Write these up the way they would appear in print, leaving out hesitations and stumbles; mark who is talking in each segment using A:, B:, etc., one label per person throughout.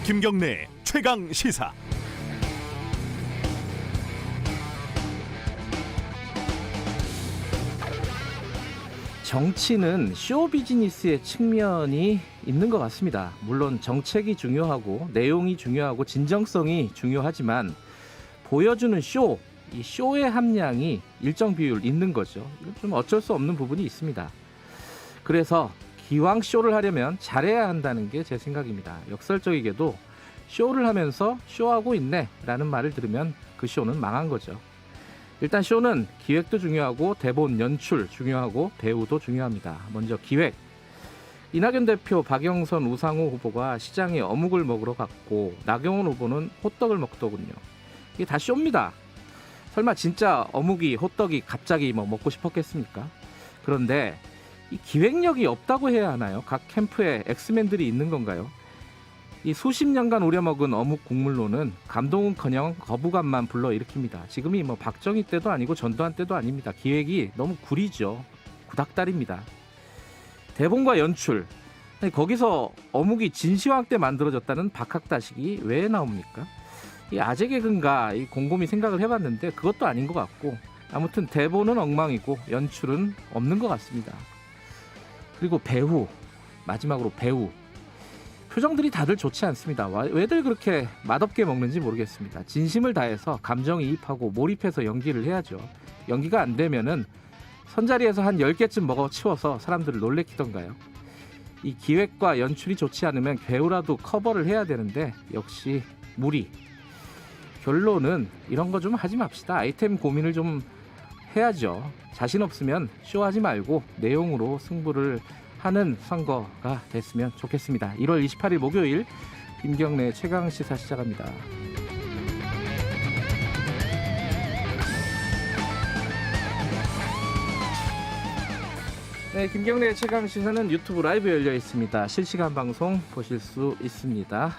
A: 김경래 최강 시사.
B: 정치는 쇼 비즈니스의 측면이 있는 것 같습니다. 물론 정책이 중요하고 내용이 중요하고 진정성이 중요하지만 보여주는 쇼, 이 쇼의 함량이 일정 비율 있는 거죠. 이건 좀 어쩔 수 없는 부분이 있습니다. 그래서 기왕 쇼를 하려면 잘해야 한다는 게 제 생각입니다. 역설적이게도 쇼를 하면서 쇼하고 있네 라는 말을 들으면 그 쇼는 망한 거죠. 일단 쇼는 기획도 중요하고 대본, 연출 중요하고 배우도 중요합니다. 먼저 기획. 이낙연 대표, 박영선, 우상호 후보가 시장에 어묵을 먹으러 갔고 나경원 후보는 호떡을 먹더군요. 이게 다 쇼입니다. 설마 진짜 어묵이, 호떡이 갑자기 먹고 싶었겠습니까? 그런데 이 기획력이 없다고 해야 하나요? 각 캠프에 엑스맨들이 있는 건가요? 이 수십 년간 우려먹은 어묵 국물로는 감동은커녕 거부감만 불러일으킵니다. 지금이 박정희 때도 아니고 전두환 때도 아닙니다. 기획이 너무 구리죠. 구닥다리입니다. 대본과 연출. 아니, 거기서 어묵이 진시황 때 만들어졌다는 박학다식이 왜 나옵니까? 이 아재 개그인가 곰곰이 생각을 해봤는데 그것도 아닌 것 같고, 아무튼 대본은 엉망이고 연출은 없는 것 같습니다. 그리고 배우, 마지막으로 배우. 표정들이 다들 좋지 않습니다. 왜들 그렇게 맛없게 먹는지 모르겠습니다. 진심을 다해서 감정이입하고 몰입해서 연기를 해야죠. 연기가 안 되면은 선자리에서 한 10개쯤 먹어 치워서 사람들을 놀래키던가요. 이 기획과 연출이 좋지 않으면 배우라도 커버를 해야 되는데 역시 무리. 결론은 이런 거 좀 하지 맙시다. 아이템 고민을 좀 해야죠. 자신 없으면 쇼하지 말고 내용으로 승부를 하는 선거가 됐으면 좋겠습니다. 1월 28일 목요일 김경래 최강시사 시작합니다. 네, 김경래 최강시사는 유튜브 라이브 열려 있습니다. 실시간 방송 보실 수 있습니다.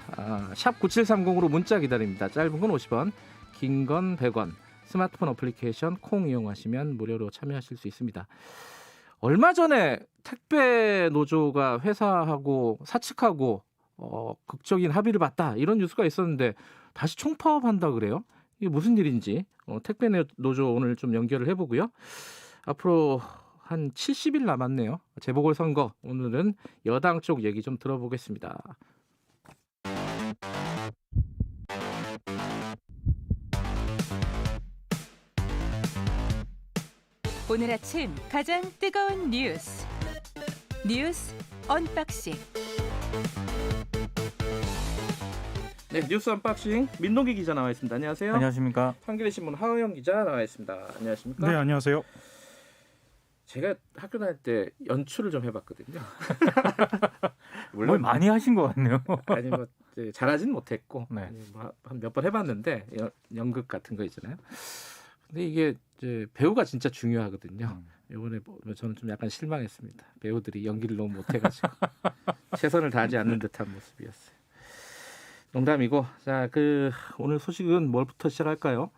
B: 샵 9730으로 문자 기다립니다. 짧은 건 50원, 긴 건 100원. 스마트폰 어플리케이션 콩 이용하시면 무료로 참여하실 수 있습니다. 얼마 전에 택배 노조가 회사하고 사측하고 극적인 합의를 봤다 이런 뉴스가 있었는데 다시 총파업한다 그래요? 이게 무슨 일인지 택배 노조 오늘 좀 연결을 해보고요. 앞으로 한 70일 남았네요. 재보궐선거. 오늘은 여당 쪽 얘기 좀 들어보겠습니다.
C: 오늘 아침 가장 뜨거운 뉴스 언박싱.
B: 네, 뉴스 언박싱 민동기 기자 나와 있습니다. 안녕하세요.
D: 안녕하십니까.
B: 한겨레신문 하우영 기자 나와 있습니다. 안녕하십니까.
D: 네, 안녕하세요.
B: 제가 학교 다닐 때 연출을 좀 해봤거든요.
D: 뭘 많이 하신 것 같네요.
B: 아니 잘하진 못했고
D: 네.
B: 한 몇 번 해봤는데 연극 같은 거 있잖아요. 근데 이게 이제 배우가 진짜 중요하거든요. 이번에 저는 좀 약간 실망했습니다. 배우들이 연기를 너무 못해가지고 최선을 다하지 않는 듯한 모습이었어요. 농담이고, 자, 오늘 소식은 뭘부터 시작할까요?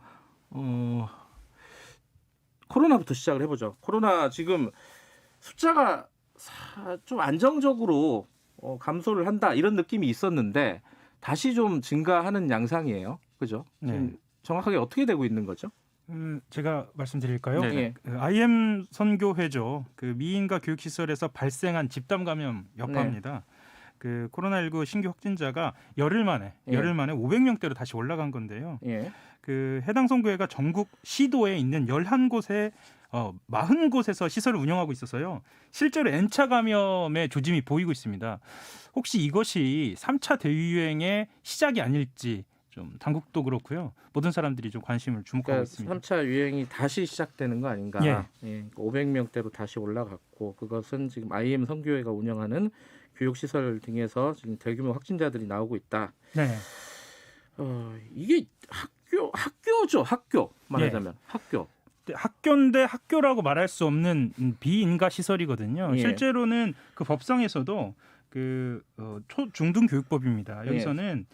B: 코로나부터 시작을 해보죠. 코로나 지금 숫자가 좀 안정적으로 감소를 한다 이런 느낌이 있었는데 다시 좀 증가하는 양상이에요. 그죠?
D: 네.
B: 지금 정확하게 어떻게 되고 있는 거죠?
D: 제가 말씀드릴까요?
B: 네.
D: IM 선교회죠. 미인과 교육시설에서 발생한 집단 감염 여파입니다. 코로나19 신규 확진자가 열흘 만에 500명대로 다시 올라간 건데요.
B: 예.
D: 해당 선교회가 전국 시도에 있는 11곳에 40곳에서 시설을 운영하고 있어서요. 실제로 N차 감염의 조짐이 보이고 있습니다. 혹시 이것이 3차 대유행의 시작이 아닐지 좀 당국도 그렇고요. 모든 사람들이 좀 관심을 주목하고 있습니다.
B: 3차 유행이 다시 시작되는 거 아닌가. 예. 500명대로 다시 올라갔고 그것은 지금 IM 선교회가 운영하는 교육시설 등에서 지금 대규모 확진자들이 나오고 있다.
D: 네.
B: 이게 학교죠. 학교 말하자면 학교.
D: 학교인데 학교라고 말할 수 없는 비인가 시설이거든요.
B: 예.
D: 실제로는 법상에서도 초중등 교육법입니다. 여기서는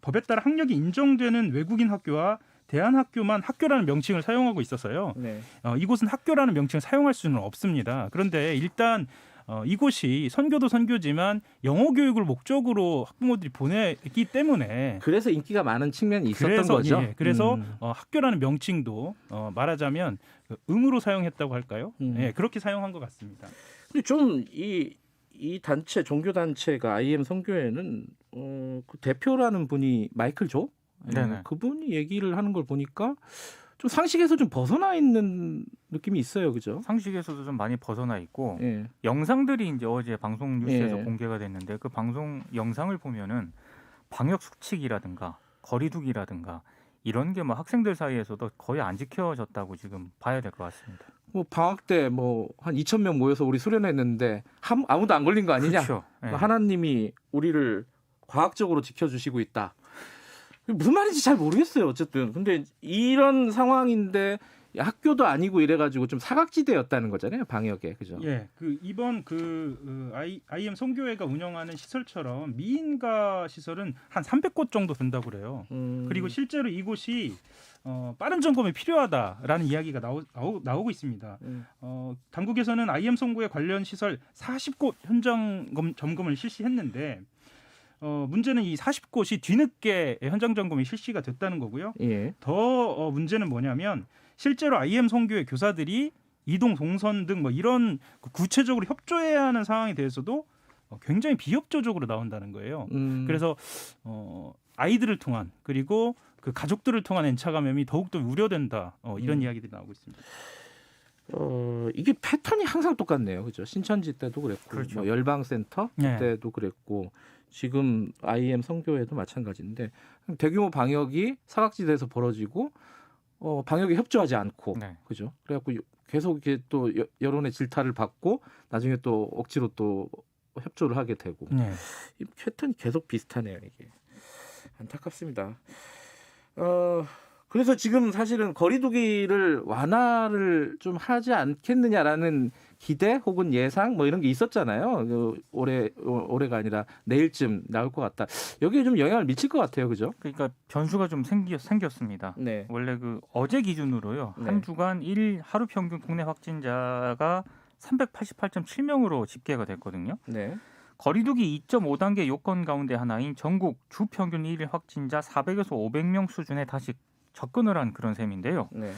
D: 법에 따라 학력이 인정되는 외국인 학교와 대안학교만 학교라는 명칭을 사용하고 있어서요.
B: 네.
D: 이곳은 학교라는 명칭을 사용할 수는 없습니다. 그런데 일단 이곳이 선교도 선교지만 영어 교육을 목적으로 학부모들이 보냈기 때문에
B: 그래서 인기가 많은 측면이 있었던
D: 그래서,
B: 거죠.
D: 예, 그래서 학교라는 명칭도 말하자면 음으로 사용했다고 할까요? 예, 그렇게 사용한 것 같습니다.
B: 근데 좀 이 단체 종교 단체가 IM 선교회는 그 대표라는 분이 마이클 조
E: 네네.
B: 그분이 얘기를 하는 걸 보니까 좀 상식에서 좀 벗어나 있는 느낌이 있어요, 그죠?
E: 상식에서도 좀 많이 벗어나 있고
B: 예.
E: 영상들이 이제 어제 방송 뉴스에서
B: 예.
E: 공개가 됐는데 그 방송 영상을 보면은 방역 수칙이라든가 거리두기라든가 이런 게 뭐 학생들 사이에서도 거의 안 지켜졌다고 지금 봐야 될 것 같습니다.
B: 뭐 방학 때 뭐 한 2,000명 모여서 우리 수련했는데 아무도 안 걸린 거 아니냐?
E: 그렇죠. 예.
B: 하나님이 우리를 과학적으로 지켜주시고 있다. 무슨 말인지 잘 모르겠어요. 어쨌든 근데 이런 상황인데 학교도 아니고 이래가지고 좀 사각지대였다는 거잖아요. 방역에 그죠?
D: 예, 이번 IM 선교회가 운영하는 시설처럼 미인가 시설은 한 300곳 정도 된다고 그래요. 그리고 실제로 이곳이 빠른 점검이 필요하다라는 이야기가 나오고 있습니다. 당국에서는 IM 선교회 관련 시설 40곳 현장 점검을 실시했는데 문제는 이 40곳이 뒤늦게 현장 점검이 실시가 됐다는 거고요.
B: 예.
D: 더 문제는 뭐냐면 실제로 IM 선교회 교사들이 이동 동선 등 뭐 이런 구체적으로 협조해야 하는 상황에 대해서도 굉장히 비협조적으로 나온다는 거예요. 그래서 아이들을 통한 그리고 그 가족들을 통한 N차 감염이 더욱더 우려된다. 이런 이야기들이 나오고 있습니다.
B: 이게 패턴이 항상 똑같네요. 그죠? 신천지 때도 그랬고
E: 그렇죠.
B: 뭐 열방센터
D: 네.
B: 때도 그랬고 지금 IM 선교회도 마찬가지인데 대규모 방역이 사각지대에서 벌어지고 방역에 협조하지 않고
E: 네.
B: 그죠? 그래갖고 계속 이렇게 또 여론의 질타를 받고 나중에 또 억지로 또 협조를 하게 되고
D: 네.
B: 이 패턴이 계속 비슷하네요. 이게 안타깝습니다. 그래서 지금 사실은 거리두기를 완화를 좀 하지 않겠느냐라는 기대 혹은 예상 뭐 이런 게 있었잖아요. 올해가 아니라 내일쯤 나올 것 같다. 여기에 좀 영향을 미칠 것 같아요, 그죠?
E: 그러니까 변수가 좀 생겼습니다.
B: 네.
E: 원래 그 어제 기준으로요.
B: 네.
E: 한 주간 하루 평균 국내 확진자가 388.7명으로 집계가 됐거든요.
B: 네.
E: 거리두기 2.5단계 요건 가운데 하나인 전국 주 평균 1일 확진자 400에서 500명 수준에 다시 접근을 한 그런 셈인데요.
B: 네.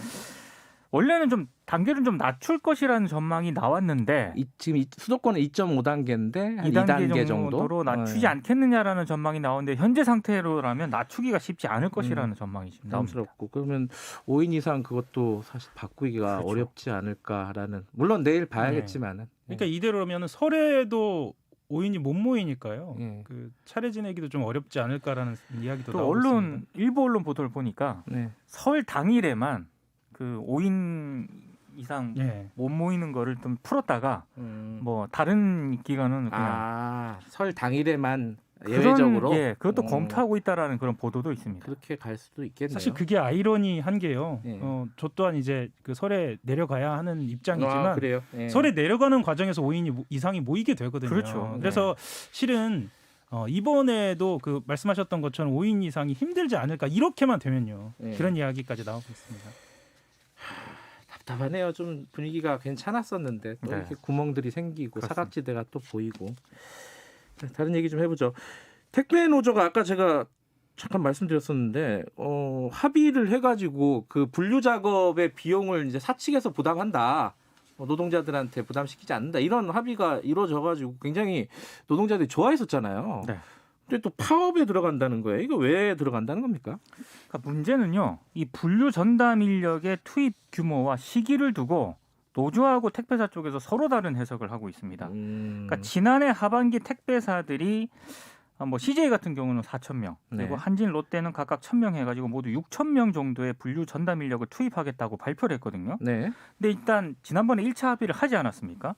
E: 원래는 좀 단계를 좀 낮출 것이라는 전망이 나왔는데
B: 지금 수도권은 2.5단계인데 한
E: 2단계
B: 2단계
E: 정도로
B: 정도
E: 낮추지 않겠느냐라는 전망이 나오는데 현재 상태로라면 낮추기가 쉽지 않을 것이라는 전망이 지금 나옵니다.
B: 부담스럽고 그러면 5인 이상 그것도 사실 바꾸기가
E: 그렇죠.
B: 어렵지 않을까라는 물론 내일 봐야겠지만은
D: 그러니까 이대로면 설에도 5인이 못 모이니까요.
B: 예.
D: 그 차례 지내기도 좀 어렵지 않을까라는 이야기도
E: 또
D: 나오고 있습니다.
E: 일부 언론 보도를 보니까
B: 네.
E: 설 당일에만 그 5인 이상
D: 예.
E: 못 모이는 거를 좀 풀었다가 뭐 다른 기간은 그냥
B: 설 당일에만 예외적으로
E: 그것도 검토하고 있다라는 그런 보도도 있습니다.
B: 그렇게 갈 수도 있겠네요.
D: 사실 그게 아이러니한 게요.
B: 예.
D: 저 또한 이제 그 설에 내려가야 하는 입장이지만
B: 그래요. 예.
D: 설에 내려가는 과정에서 5인 이상이 모이게 되거든요.
E: 그렇죠.
D: 그래서 실은 이번에도 그 말씀하셨던 것처럼 5인 이상이 힘들지 않을까 이렇게만 되면요.
B: 예.
D: 그런 이야기까지 나오고 있습니다.
B: 답답하네요. 좀 분위기가 괜찮았었는데 또
E: 네.
B: 이렇게 구멍들이 생기고
E: 그렇습니다.
B: 사각지대가 또 보이고. 자, 다른 얘기 좀 해보죠. 택배 노조가 아까 제가 잠깐 말씀드렸었는데 합의를 해가지고 그 분류 작업의 비용을 이제 사측에서 부담한다. 노동자들한테 부담시키지 않는다. 이런 합의가 이루어져가지고 굉장히 노동자들이 좋아했었잖아요.
E: 네.
B: 근데 또 파업에 들어간다는 거예요. 이거 왜 들어간다는 겁니까?
E: 그러니까 문제는요. 이 분류 전담 인력의 투입 규모와 시기를 두고 노조하고 택배사 쪽에서 서로 다른 해석을 하고 있습니다. 그러니까 지난해 하반기 택배사들이 뭐 CJ 같은 경우는 4,000명, 그리고
B: 네.
E: 한진, 롯데는 각각 1,000명 해가지고 모두 6,000명 정도의 분류 전담 인력을 투입하겠다고 발표를 했거든요.
B: 네.
E: 근데 일단 지난번에 1차 합의를 하지 않았습니까?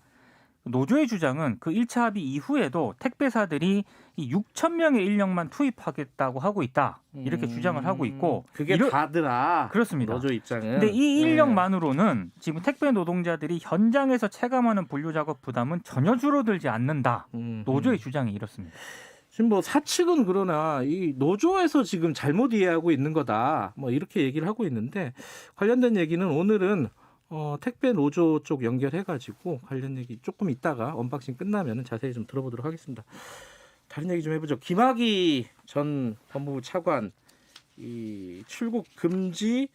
E: 노조의 주장은 그 1차 합의 이후에도 택배사들이 이 6,000명의 인력만 투입하겠다고 하고 있다. 이렇게 주장을 하고 있고
B: 그게 다더라.
E: 그렇습니다.
B: 노조 입장은.
E: 근데 이 인력만으로는 지금 택배 노동자들이 현장에서 체감하는 분류 작업 부담은 전혀 줄어들지 않는다. 노조의 주장이 이렇습니다.
B: 지금 뭐 사측은 그러나 이 노조에서 지금 잘못 이해하고 있는 거다. 뭐 이렇게 얘기를 하고 있는데 관련된 얘기는 오늘은 택배 노조 쪽 연결해가지고 관련 얘기 조금 이따가 언박싱 끝나면 자세히 좀 들어보도록 하겠습니다. 다른 얘기 좀 해보죠. 김학의 전 법무부 차관 이 출국 금지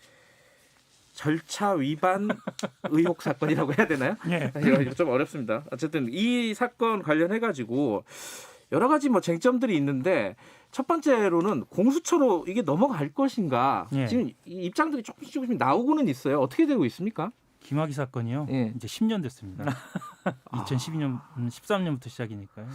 B: 절차 위반 의혹 사건이라고 해야 되나요?
D: 예.
B: 이거 좀 어렵습니다. 어쨌든 이 사건 관련해가지고 여러 가지 뭐 쟁점들이 있는데 첫 번째로는 공수처로 이게 넘어갈 것인가
D: 예.
B: 지금 이 입장들이 조금씩 나오고는 있어요. 어떻게 되고 있습니까?
D: 김학의 사건이요.
B: 예.
D: 이제 10년 됐습니다. 2012년, 13년부터 시작이니까요.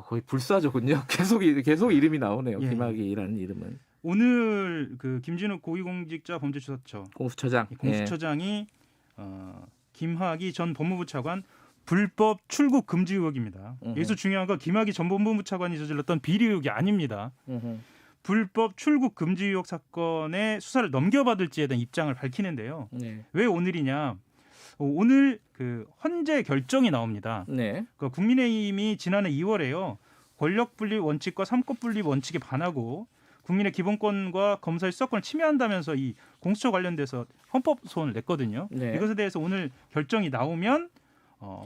B: 거의 불사조군요. 계속 이름이 나오네요.
D: 예.
B: 김학의라는 이름은.
D: 오늘 그 김진욱 고위공직자 범죄수사처
B: 공수처장.
D: 공수처장이 김학의 전 법무부 차관 불법 출국 금지 의혹입니다. 여기서 중요한 건 김학의 전 법무부 차관이 저질렀던 비리 의혹이 아닙니다. 불법 출국 금지 의혹 사건의 수사를 넘겨받을지에 대한 입장을 밝히는데요.
B: 네.
D: 왜 오늘이냐? 오늘 그 헌재 결정이 나옵니다.
B: 네.
D: 그 국민의힘이 지난해 2월에요. 권력 분립 원칙과 삼권 분립 원칙에 반하고 국민의 기본권과 검사의 수사권을 침해한다면서 이 공수처 관련돼서 헌법 소원을 냈거든요.
B: 네.
D: 이것에 대해서 오늘 결정이 나오면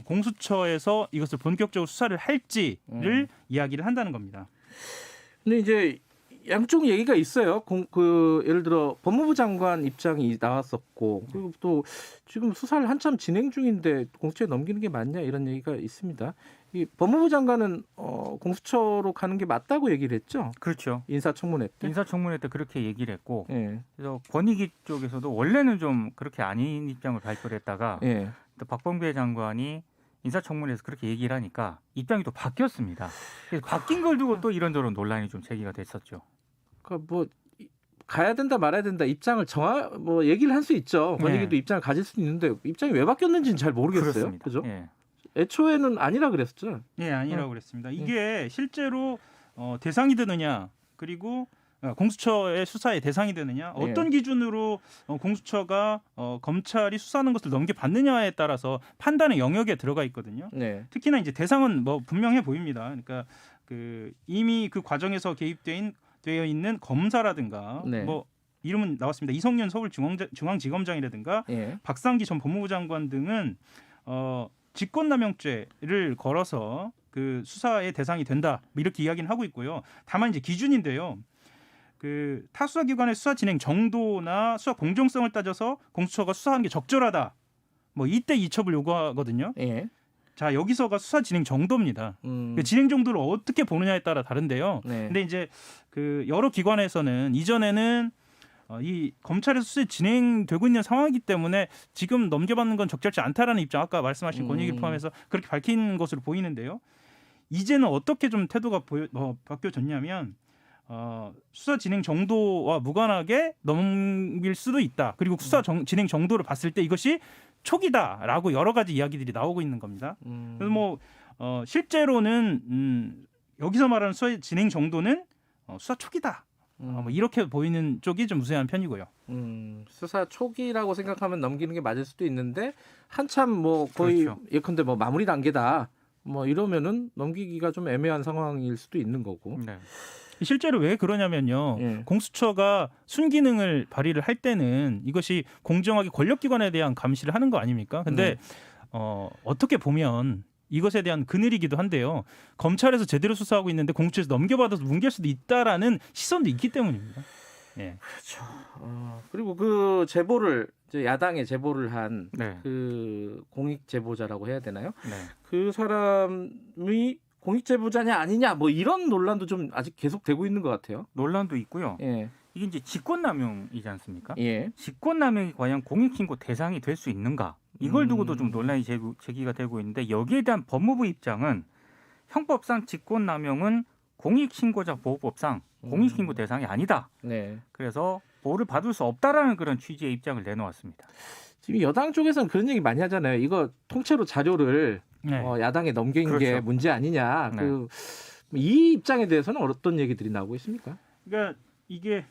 D: 공수처에서 이것을 본격적으로 수사를 할지를 이야기를 한다는 겁니다.
B: 근데 이제 양쪽 얘기가 있어요. 예를 들어 법무부 장관 입장이 나왔었고 그리고 또 지금 수사를 한참 진행 중인데 공수처에 넘기는 게 맞냐 이런 얘기가 있습니다. 이 법무부 장관은 공수처로 가는 게 맞다고 얘기를 했죠.
E: 그렇죠.
B: 인사청문회 때.
E: 인사청문회 때 그렇게 얘기를 했고
B: 예.
E: 그래서 권익위 쪽에서도 원래는 좀 그렇게 아닌 입장을 발표를 했다가
B: 예.
E: 또 박범계 장관이 인사청문회에서 그렇게 얘기를 하니까 입장이 또 바뀌었습니다. 그래서 바뀐 걸 두고 또 이런저런 논란이 좀 제기가 됐었죠.
B: 그러니까 뭐 가야 된다 말아야 된다 입장을 뭐 얘기를 할 수 있죠. 권익위도 입장을 가질 수도 있는데 입장이 왜 바뀌었는지는 잘 모르겠어요.
E: 그렇습니다.
B: 그죠?
E: 예.
B: 애초에는 아니라 그랬었죠.
D: 예, 아니라고 그랬습니다. 이게 실제로 대상이 되느냐 그리고 공수처의 수사의 대상이 되느냐 어떤 기준으로 공수처가 검찰이 수사하는 것을 넘겨받느냐에 따라서 판단의 영역에 들어가 있거든요.
B: 네.
D: 특히나 이제 대상은 뭐 분명해 보입니다. 그러니까 이미 그 과정에서 되어 있는 검사라든가
B: 네.
D: 뭐 이름은 나왔습니다. 이성윤 서울중앙지검장이라든가
B: 예.
D: 박상기 전 법무부 장관 등은 직권남용죄를 걸어서 그 수사의 대상이 된다 이렇게 이야기는 하고 있고요. 다만 이제 기준인데요. 그 타수사기관의 수사 진행 정도나 수사 공정성을 따져서 공수처가 수사하는 게 적절하다. 뭐 이때 이첩을 요구하거든요.
B: 예.
D: 자 여기서가 수사 진행 정도입니다.
B: 음.
D: 그 진행 정도를 어떻게 보느냐에 따라 다른데요.
B: 네.
D: 근데 이제 그 여러 기관에서는 이전에는 이 검찰에서 수사 진행되고 있는 상황이기 때문에 지금 넘겨받는 건 적절치 않다라는 입장 아까 말씀하신 권익위 포함해서 그렇게 밝힌 것으로 보이는데요. 이제는 어떻게 좀 태도가 바뀌어졌냐면 수사 진행 정도와 무관하게 넘길 수도 있다. 그리고 수사 진행 정도를 봤을 때 이것이 초기다라고 여러 가지 이야기들이 나오고 있는 겁니다. 그래서 뭐 실제로는 여기서 말하는 수사 진행 정도는 수사 초기다. 뭐 이렇게 보이는 쪽이 좀 우세한 편이고요.
B: 수사 초기라고 생각하면 넘기는 게 맞을 수도 있는데 한참 뭐 거의
E: 그렇죠.
B: 예컨대 뭐 마무리 단계다. 뭐 이러면은 넘기기가 좀 애매한 상황일 수도 있는 거고.
E: 네.
D: 실제로 왜 그러냐면요.
B: 예.
D: 공수처가 순기능을 발휘를 할 때는 이것이 공정하게 권력기관에 대한 감시를 하는 거 아닙니까? 근데 어떻게 보면 이것에 대한 그늘이기도 한데요. 검찰에서 제대로 수사하고 있는데 공수처에서 넘겨받아서 뭉갤 수도 있다라는 시선도 있기 때문입니다. 예.
B: 그렇죠. 그리고 그 제보를 이제 야당에 제보를 한
E: 네.
B: 그 공익 제보자라고 해야 되나요?
E: 네.
B: 그 사람이 공익 제보자냐 아니냐 뭐 이런 논란도 좀 아직 계속되고 있는 것 같아요.
E: 논란도 있고요.
B: 예.
E: 이게 이제 직권남용이지 않습니까?
B: 예.
E: 직권남용이 과연 공익신고 대상이 될 수 있는가? 이걸 두고도 좀 논란이 제기가 되고 있는데 여기에 대한 법무부 입장은 형법상 직권남용은 공익신고자 보호법상 공익신고 대상이 아니다.
B: 네.
E: 그래서 보호를 받을 수 없다라는 그런 취지의 입장을 내놓았습니다.
B: 지금 여당 쪽에서는 그런 얘기 많이 하잖아요. 이거 통째로 자료를
D: 네.
B: 야당에 넘긴 게
E: 그렇죠.
B: 문제 아니냐.
E: 네.
B: 이 입장에 대해서는 어떤 얘기들이 나오고 있습니까?
D: 그러니까 이게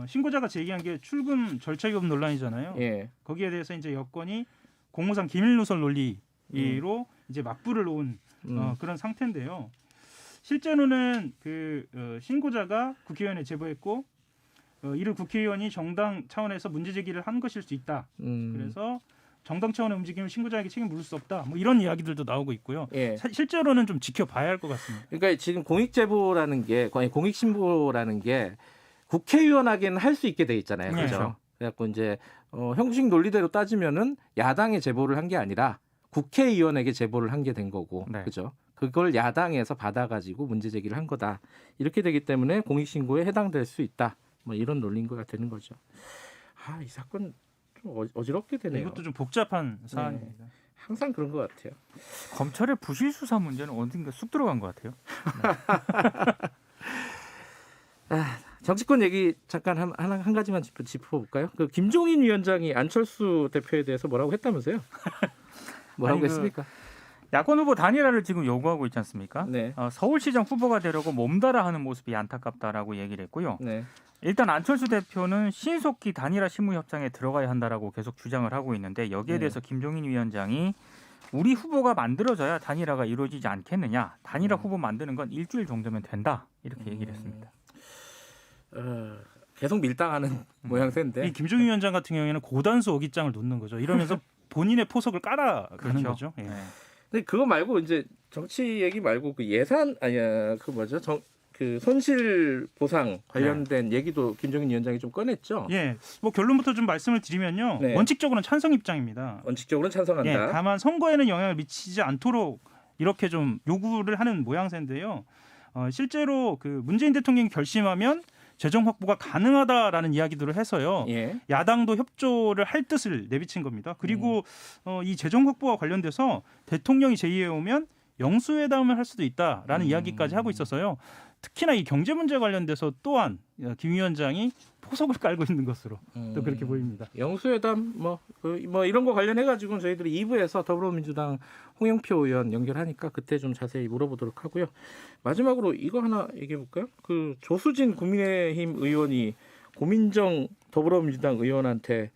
D: 신고자가 제기한 게 출금 절차 위반 논란이잖아요.
B: 예.
D: 거기에 대해서 이제 여권이 공무상 기밀 누설 논리로 이제 맞불을 놓은 그런 상태인데요. 실제로는 그 신고자가 국회의원에 제보했고 이를 국회의원이 정당 차원에서 문제 제기를 한 것일 수 있다. 그래서 정당 차원의 움직임을 신고자에게 책임 물을 수 없다. 뭐 이런 이야기들도 나오고 있고요.
B: 예.
D: 실제로는 좀 지켜봐야 할 것 같습니다.
B: 그러니까 지금 공익제보라는 게 공익신고라는 게 국회의원에게는 할 수 있게 돼 있잖아요.
D: 네.
B: 그렇죠. 그래갖고 이제 형식 논리대로 따지면은 야당에 제보를 한 게 아니라 국회의원에게 제보를 한 게 된 거고,
E: 네.
B: 그죠? 그걸 야당에서 받아가지고 문제 제기를 한 거다. 이렇게 되기 때문에 공익신고에 해당될 수 있다. 뭐 이런 논리가 되는 거죠. 아, 이 사건 좀 어지럽게 되네요.
D: 이것도 좀 복잡한 사안입니다.
B: 항상 그런 것 같아요.
E: 검찰의 부실 수사 문제는 어딘가 쑥 들어간 것 같아요.
B: 정치권 얘기 잠깐 한 가지만 짚어볼까요? 그 김종인 위원장이 안철수 대표에 대해서 뭐라고 했다면서요? 뭐라고
E: 아니,
B: 했습니까?
E: 야권 후보 단일화를 지금 요구하고 있지 않습니까?
B: 네.
E: 서울시장 후보가 되려고 몸달아 하는 모습이 안타깝다라고 얘기를 했고요.
B: 네.
E: 일단 안철수 대표는 신속히 단일화 실무협상에 들어가야 한다라고 계속 주장을 하고 있는데 여기에
B: 네.
E: 대해서 김종인 위원장이 우리 후보가 만들어져야 단일화가 이루어지지 않겠느냐. 단일화 후보 만드는 건 일주일 정도면 된다. 이렇게 얘기를 했습니다.
B: 계속 밀당하는 모양새인데.
D: 이 김종인 위원장 같은 경우에는 고단수 어깃장을 놓는 거죠. 이러면서 본인의 포석을 깔아가는
E: 그렇죠.
D: 거죠. 예.
E: 네.
B: 근데 그거 말고 이제 정치 얘기 말고 그 예산 아니야 그 뭐죠? 그 손실 보상 관련된 얘기도 김종인 위원장이 좀 꺼냈죠.
D: 예, 뭐 결론부터 좀 말씀을 드리면요.
B: 네.
D: 원칙적으로는 찬성 입장입니다.
B: 원칙적으로는 찬성한다.
D: 예, 다만 선거에는 영향을 미치지 않도록 이렇게 좀 요구를 하는 모양새인데요. 실제로 그 문재인 대통령이 결심하면 재정 확보가 가능하다라는 이야기들을 해서요.
B: 예.
D: 야당도 협조를 할 뜻을 내비친 겁니다. 그리고 이 재정 확보와 관련돼서 대통령이 제의해 오면 영수회담을 할 수도 있다라는 이야기까지 하고 있어서요. 특히나 이 경제 문제 관련돼서 또한 김 위원장이 포석을 깔고 있는 것으로 또 그렇게 보입니다.
B: 영수회담 뭐 이런 거 관련해 가지고 저희들이 2부에서 더불어민주당 홍영표 의원 연결하니까 그때 좀 자세히 물어보도록 하고요. 마지막으로 이거 하나 얘기해 볼까요? 그 조수진 국민의힘 의원이 고민정 더불어민주당 의원한테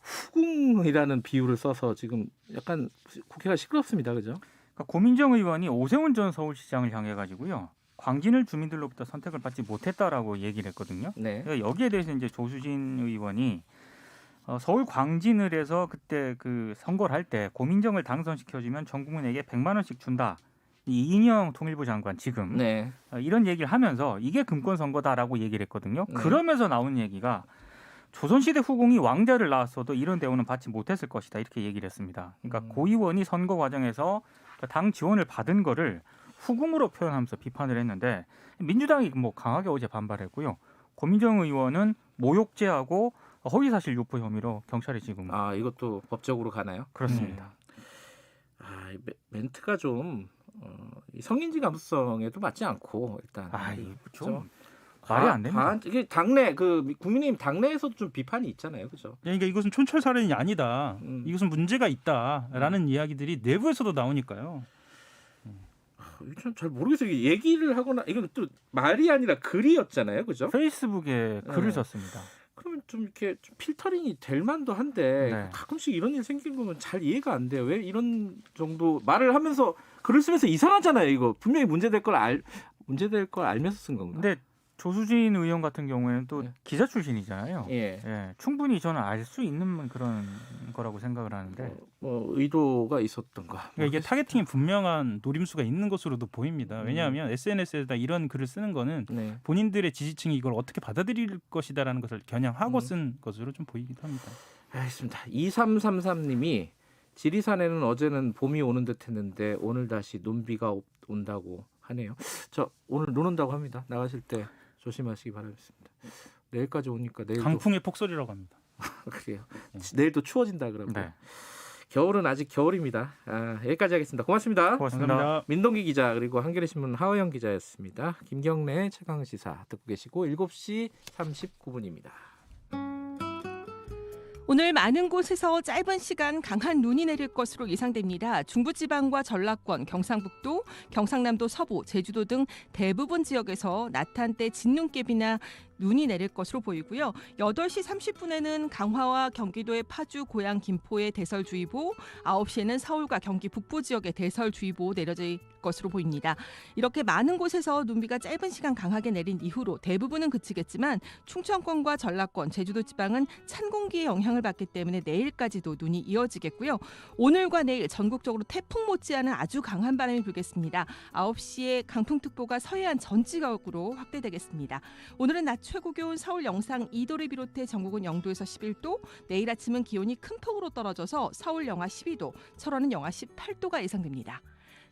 B: 후궁이라는 비유를 써서 지금 약간 국회가 시끄럽습니다. 그죠?
E: 그러니까 고민정 의원이 오세훈 전 서울시장을 향해 가지고요. 광진을 주민들로부터 선택을 받지 못했다라고 얘기를 했거든요.
B: 네.
E: 그러니까 여기에 대해서 이제 조수진 의원이 서울 광진을 해서 그때 그 선거를 할 때 고민정을 당선시켜주면 전 국민에게 100만 원씩 준다. 이 이인영 통일부 장관 지금
B: 네.
E: 이런 얘기를 하면서 이게 금권 선거다라고 얘기를 했거든요.
B: 네.
E: 그러면서 나온 얘기가 조선시대 후궁이 왕자를 낳았어도 이런 대우는 받지 못했을 것이다 이렇게 얘기를 했습니다. 그러니까 고 의원이 선거 과정에서 당 지원을 받은 거를 후궁으로 표현하면서 비판을 했는데 민주당이 뭐 강하게 어제 반발했고요. 고민정 의원은 모욕죄하고 허위사실 유포 혐의로 경찰에 지금
B: 이것도 법적으로 가나요?
E: 그렇습니다.
B: 멘트가 좀 성인지 감수성에도 맞지 않고 일단
E: 이거
B: 그렇죠?
E: 좀 말이 안 됩니다.
B: 이게 당내 그 국민의힘 당내에서도 좀 비판이 있잖아요, 그렇죠?
D: 그러니까 이것은 촌철 살인이 아니다. 이것은 문제가 있다라는 이야기들이 내부에서도 나오니까요.
B: 잘 모르겠어요. 얘기를 하거나 이건 또 말이 아니라 글이었잖아요, 그죠?
E: 페이스북에 글을 썼습니다.
B: 그러면 좀 이렇게 좀 필터링이 될 만도 한데
E: 네.
B: 가끔씩 이런 일 생기는 거면 잘 이해가 안 돼요. 왜 이런 정도 말을 하면서 글을 쓰면서 이상하잖아요. 이거 분명히 문제될 걸 알면서 쓴 건가?
E: 근데 조수진 의원 같은 경우에는 또
B: 네.
E: 기자 출신이잖아요.
B: 예.
E: 충분히 저는 알 수 있는 그런 거라고 생각을 하는데
B: 의도가 있었던가.
D: 그러니까 이게 타겟팅이 분명한 노림수가 있는 것으로도 보입니다. 왜냐하면 SNS에다 이런 글을 쓰는 거는
B: 네.
D: 본인들의 지지층이 이걸 어떻게 받아들일 것이다라는 것을 겨냥하고 쓴 것으로 좀 보이기도 합니다.
B: 알겠습니다. 2333님이 지리산에는 어제는 봄이 오는 듯했는데 오늘 다시 눈비가 온다고 하네요. 저 오늘 눈 온다고 합니다. 나가실 때 조심하시기 바라겠습니다. 내일까지 오니까 내일도
D: 강풍의 폭설이라고 합니다.
B: 그래요. 내일도 추워진다 그러면.
E: 네.
B: 겨울은 아직 겨울입니다. 여기까지 하겠습니다. 고맙습니다.
E: 고맙습니다.
D: 감사합니다.
B: 민동기 기자 그리고 한겨레신문 하호영 기자였습니다. 김경래 최강시사 듣고 계시고 7시 39분입니다.
C: 오늘 많은 곳에서 짧은 시간 강한 눈이 내릴 것으로 예상됩니다. 중부지방과 전라권, 경상북도, 경상남도 서부, 제주도 등 대부분 지역에서 나탄때 진눈깨비나 눈이 내릴 것으로 보이고요. 8시 30분에는 강화와 경기도의 파주, 고양, 김포에 대설주의보, 9시에는 서울과 경기 북부 지역에 대설주의보 내려질 것으로 보입니다. 이렇게 많은 곳에서 눈비가 짧은 시간 강하게 내린 이후로 대부분은 그치겠지만 충청권과 전라권, 제주도 지방은 찬 공기의 영향을 받기 때문에 내일까지도 눈이 이어지겠고요. 오늘과 내일 전국적으로 태풍 못지않은 아주 강한 바람이 불겠습니다. 9시에 강풍특보가 서해안 전 지역으로 확대되겠습니다. 오늘은 낮 최고 기온 서울 영상 2도를 비롯해 전국은 0도에서 11도, 내일 아침은 기온이 큰 폭으로 떨어져서 서울 영하 12도, 철원은 영하 18도가 예상됩니다.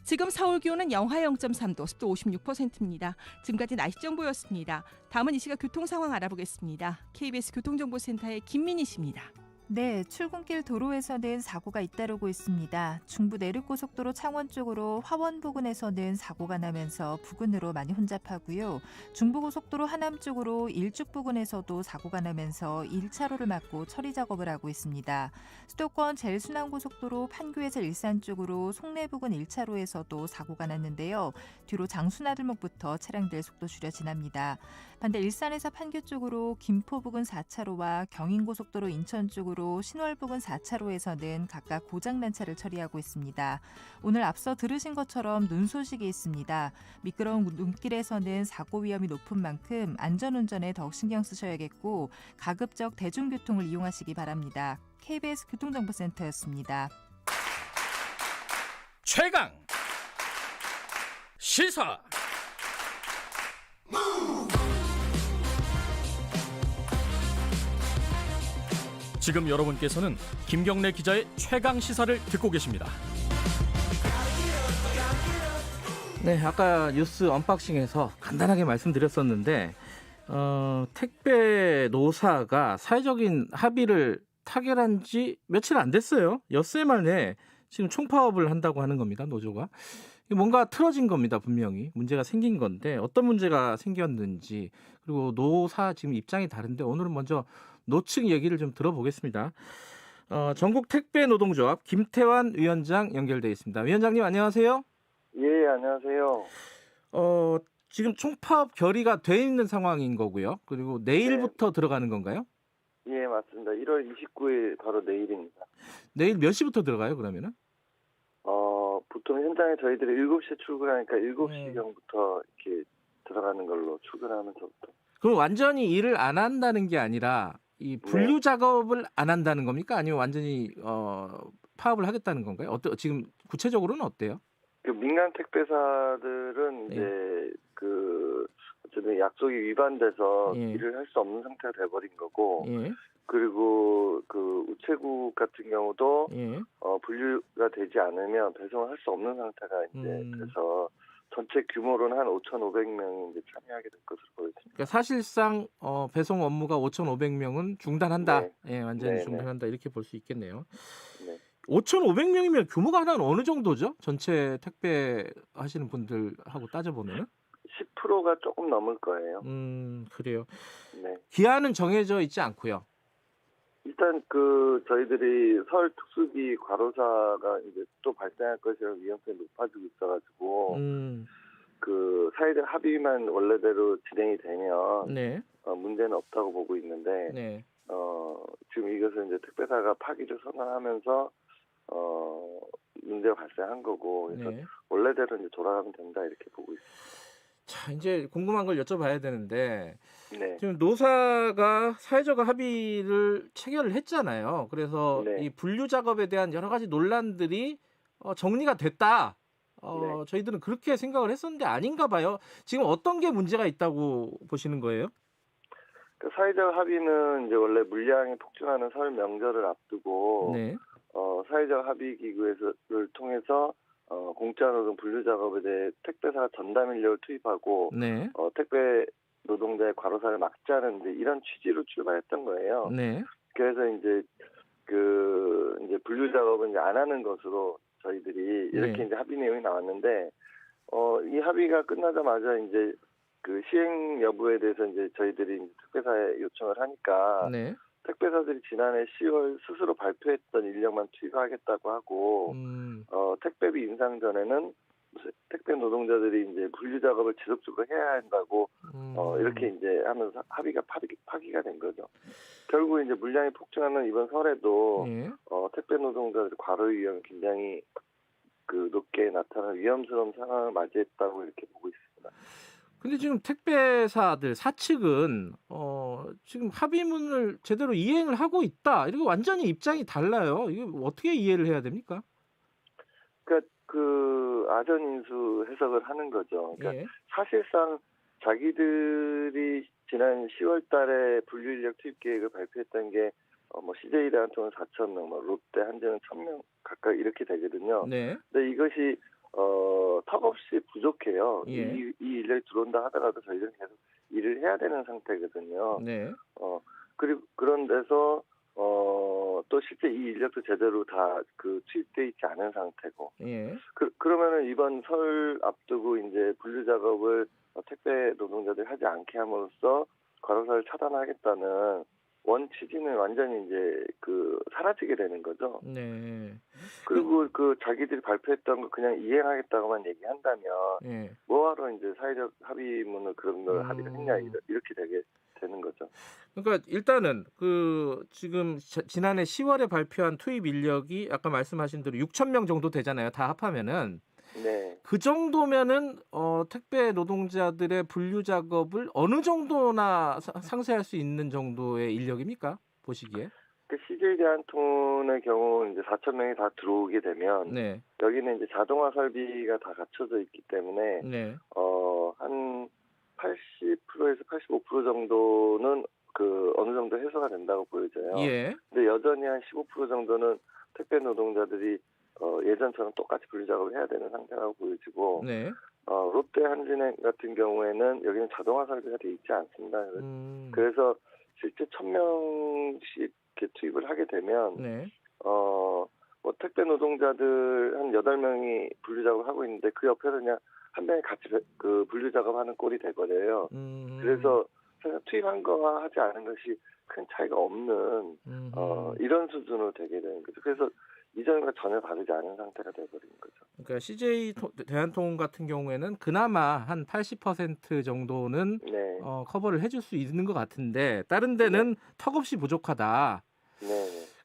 C: 지금 서울 기온은 영하 0.3도, 습도 56%입니다. 지금까지 날씨 정보였습니다. 다음은 이 시각 교통 상황 알아보겠습니다. KBS 교통정보센터의 김민희 씨입니다.
F: 네, 출근길 도로에서는 사고가 잇따르고 있습니다. 중부 내륙고속도로 창원 쪽으로 화원 부근에서는 사고가 나면서 부근으로 많이 혼잡하고요. 중부고속도로 하남 쪽으로 일죽 부근에서도 사고가 나면서 1차로를 막고 처리 작업을 하고 있습니다. 수도권 제일순환고속도로 판교에서 일산 쪽으로 송내 부근 1차로에서도 사고가 났는데요. 뒤로 장수나들목부터 차량들 속도 줄여 지납니다. 반대 일산에서 판교 쪽으로 김포 부근 4차로와 경인고속도로 인천 쪽으로 신월 부근 4차로에서는 각각 고장난 차를 처리하고 있습니다. 오늘 앞서 들으신 것처럼 눈 소식이 있습니다. 미끄러운 눈길에서는 사고 위험이 높은 만큼 안전운전에 더욱 신경 쓰셔야겠고 가급적 대중교통을 이용하시기 바랍니다. KBS 교통정보센터였습니다.
G: 최강 시사. 지금 여러분께서는 김경래 기자의 최강 시사를 듣고 계십니다.
B: 네, 아까 뉴스 언박싱에서 간단하게 말씀드렸었는데 택배 노사가 사회적인 합의를 타결한 지 며칠 안 됐어요. 엿새 만에 지금 총파업을 한다고 하는 겁니다. 노조가. 뭔가 틀어진 겁니다. 분명히. 문제가 생긴 건데 어떤 문제가 생겼는지 그리고 노사 지금 입장이 다른데 오늘은 먼저 노측 얘기를 좀 들어보겠습니다. 전국 택배 노동조합 김태환 위원장 연결돼 있습니다. 위원장님 안녕하세요.
H: 예, 안녕하세요.
B: 지금 총파업 결의가 돼 있는 상황인 거고요. 그리고 내일부터 들어가는 건가요?
H: 예, 맞습니다. 1월 29일 바로 내일입니다.
B: 내일 몇 시부터 들어가요, 그러면은?
H: 보통 현장에 저희들이 7시에 출근하니까 7시경부터 이렇게 들어가는 걸로 출근하면서부터.
B: 그럼 완전히 일을 안 한다는 게 아니라 이 분류 작업을 안 한다는 겁니까? 아니면 완전히 파업을 하겠다는 건가요? 지금 구체적으로는 어때요?
H: 그 민간 택배사들은 이제 어쨌든 약속이 위반돼서 일을 할 수 없는 상태가 돼버린 거고, 그리고 그 우체국 같은 경우도 분류가 되지 않으면 배송을 할 수 없는 상태가 이제 돼서 전체 규모로는 한 5,500명이 이제 참여하게 될 것으로 보입니다.
B: 그러니까 사실상 배송 업무가 5,500명은 중단한다.
H: 네.
B: 예, 완전히 중단한다 이렇게 볼 수 있겠네요.
H: 네.
B: 5,500명이면 규모가 하나는 어느 정도죠? 전체 택배 하시는 분들하고 따져보면은?
H: 10%가 조금 넘을 거예요.
B: 그래요.
H: 네.
B: 기한은 정해져 있지 않고요.
H: 일단 저희들이 서울 특수기 과로사가 이제 또 발생할 것이라는 위험성이 높아지고 있어가지고 그 사회적 합의만 원래대로 진행이 되면 문제는 없다고 보고 있는데 지금 이것을 이제 택배사가 파기를 선언하면서 문제가 발생한 거고 그래서 원래대로 이제 돌아가면 된다 이렇게 보고 있습니다.
B: 자, 이제 궁금한 걸 여쭤봐야 되는데 지금 노사가 사회적 합의를 체결을 했잖아요. 그래서 이 분류 작업에 대한 여러 가지 논란들이 정리가 됐다. 저희들은 그렇게 생각을 했었는데 아닌가 봐요. 지금 어떤 게 문제가 있다고 보시는 거예요?
H: 그 사회적 합의는 이제 원래 물량이 폭증하는 설 명절을 앞두고 사회적 합의 기구를 통해서 공짜노동 분류 작업에 대해 택배사가 전담 인력을 투입하고 택배 노동자의 과로사를 막자는 이런 취지로 출발했던 거예요. 그래서 이제 이제 분류 작업은 이제 안 하는 것으로 저희들이 이렇게 이제 합의 내용이 나왔는데 이 합의가 끝나자마자 이제 그 시행 여부에 대해서 이제 저희들이 택배사에 요청을 하니까 택배사들이 지난해 10월 스스로 발표했던 인력만 투입하겠다고 하고 택배비 인상 전에는 택배 노동자들이 이제 분류 작업을 지속적으로 해야 한다고 이렇게 이제 하면서 합의가 파기가 된 거죠. 결국 이제 물량이 폭증하는 이번 설에도
B: 예.
H: 택배 노동자들 과로 위험이 굉장히 높게 나타나는 위험스러운 상황을 맞이했다고 이렇게 보고 있습니다.
B: 근데 지금 택배사들 사측은 지금 합의문을 제대로 이행을 하고 있다. 이렇게 완전히 입장이 달라요. 이거 어떻게 이해를 해야 됩니까?
H: 그러니까 아전 인수 해석을 하는 거죠. 그러니까
B: 예.
H: 사실상 자기들이 지난 10월달에 분류 인력 투입 계획을 발표했던 게 CJ 대한통운 4,000명, 롯데 한전은 1,000명 가까이 이렇게 되거든요.
B: 네.
H: 근데 이것이 턱없이 부족해요.
B: 예.
H: 이 인력이 들어온다 하더라도 저희들은 계속 일을 해야 되는 상태거든요.
B: 네.
H: 그리고 그런 데서 또 실제 이 인력도 제대로 다 투입돼 있지 않은 상태고.
B: 예.
H: 그러면은 이번 설 앞두고 이제 분류 작업을 택배 노동자들이 하지 않게 함으로써 과로사를 차단하겠다는 원 취지는 완전히 이제 사라지게 되는 거죠.
B: 네.
H: 그리고 자기들이 발표했던 거 그냥 이행하겠다고만 얘기한다면
B: 예.
H: 뭐하러 이제 사회적 합의문을 그런 걸 합의를 했냐 이렇게 되게 되는 거죠.
B: 그러니까 일단은 지금 지난해 10월에 발표한 투입 인력이 아까 말씀하신 대로 6,000명 정도 되잖아요. 다 합하면은.
H: 네.
B: 그 정도면은 택배 노동자들의 분류 작업을 어느 정도나 상쇄할 수 있는 정도의 인력입니까? 보시기에?
H: CJ 대한통운의 경우 이제 4,000명이 다 들어오게 되면
B: 네.
H: 여기는 이제 자동화 설비가 다 갖춰져 있기 때문에
B: 네.
H: 한 80%에서 85% 정도는 어느 정도 해소가 된다고 보여져요.
B: 예.
H: 근데 여전히 한 15% 정도는 택배 노동자들이 예전처럼 똑같이 분류 작업을 해야 되는 상태라고 보여지고,
B: 네.
H: 롯데 한진행 같은 경우에는 여기는 자동화 설비가 돼 있지 않습니다. 그래서 실제 1,000명씩 이렇게 투입을 하게 되면,
B: 네.
H: 택배 노동자들 한 8명이 분류 작업을 하고 있는데 그 옆에서 그냥 한 명이 같이 분류 작업하는 꼴이 되거든요. 그래서 투입한 거와 하지 않은 것이 큰 차이가 없는 이런 수준으로 되게 되는 거죠. 그래서 이전과 전혀 다르지 않은 상태가 되어버린 거죠.
B: 그러니까 CJ 대한통운 같은 경우에는 그나마 한 80% 정도는
H: 네.
B: 커버를 해줄 수 있는 것 같은데 다른 데는 턱없이 부족하다.
H: 네.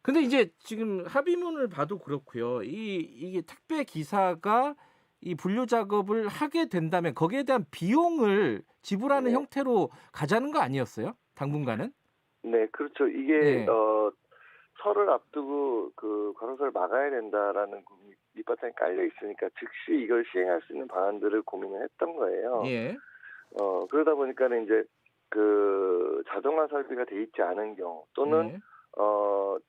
B: 근데 이제 지금 합의문을 봐도 그렇고요. 이게 택배 기사가 이 분류 작업을 하게 된다면 거기에 대한 비용을 지불하는
H: 네.
B: 형태로 가자는 거 아니었어요? 당분간은?
H: 네, 그렇죠. 이게
B: 네.
H: 설을 앞두고 과로사를 막아야 된다라는 밑바탕이 깔려 있으니까 즉시 이걸 시행할 수 있는 방안들을 고민을 했던 거예요.
B: 예.
H: 그러다 보니까는 이제 자동화 설비가 돼 있지 않은 경우 또는
B: 네.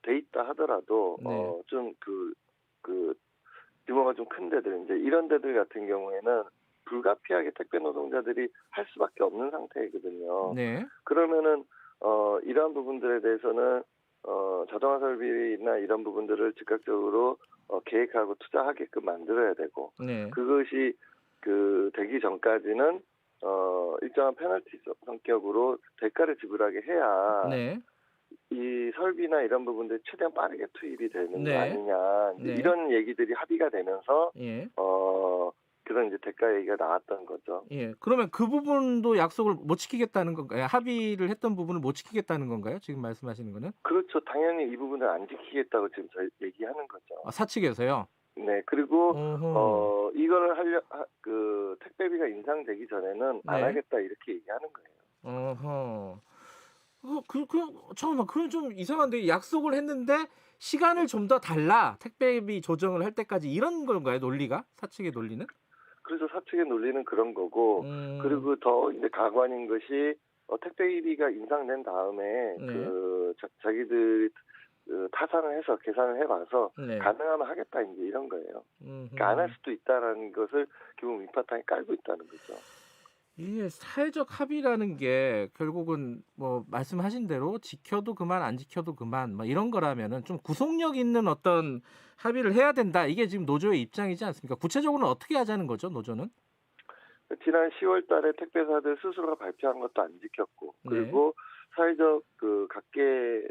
H: 돼 있다 하더라도
B: 네.
H: 좀 규모가 좀 큰 데들 이제 이런 데들 같은 경우에는 불가피하게 택배 노동자들이 할 수밖에 없는 상태이거든요.
B: 네.
H: 그러면은 이러한 부분들에 대해서는 자동화 설비나 이런 부분들을 즉각적으로 계획하고 투자하게끔 만들어야 되고
B: 네.
H: 그것이 되기 전까지는 일정한 페널티 성격으로 대가를 지불하게 해야
B: 네.
H: 이 설비나 이런 부분들이 최대한 빠르게 투입이 되는
B: 네.
H: 거 아니냐
B: 네.
H: 이런 얘기들이 합의가 되면서
B: 예.
H: 그런 이제 대가 얘기가 나왔던 거죠.
B: 예. 그러면 그 부분도 약속을 못 지키겠다는 건가요? 합의를 했던 부분을 못 지키겠다는 건가요? 지금 말씀하시는 거는?
H: 그렇죠. 당연히 이 부분을 안 지키겠다고 지금 저희 얘기하는 거죠.
B: 사측에서요?
H: 네. 그리고
B: 어허.
H: 이거를 택배비가 인상되기 전에는 안
B: 네.
H: 하겠다 이렇게 얘기하는 거예요.
B: 어허. 잠깐만, 그건 좀 이상한데 약속을 했는데 시간을 좀 더 달라 택배비 조정을 할 때까지 이런 건가요? 논리가 사측의 논리는?
H: 그래서 사측의 논리는 그런 거고 그리고 더 이제 가관인 것이 택배비가 인상된 다음에
B: 네.
H: 자기들이 타산을 해서 계산을 해봐서
B: 네.
H: 가능하면 하겠다 이제 이런 거예요. 그러니까 안 할 수도 있다라는 것을 기본 밑바탕에 깔고 있다는 거죠.
B: 이게 사회적 합의라는 게 결국은 뭐 말씀하신 대로 지켜도 그만 안 지켜도 그만 뭐 이런 거라면은 좀 구속력 있는 어떤 합의를 해야 된다. 이게 지금 노조의 입장이지 않습니까? 구체적으로는 어떻게 하자는 거죠, 노조는?
H: 지난 10월 달에 택배사들 스스로가 발표한 것도 안 지켰고 그리고 사회적 각계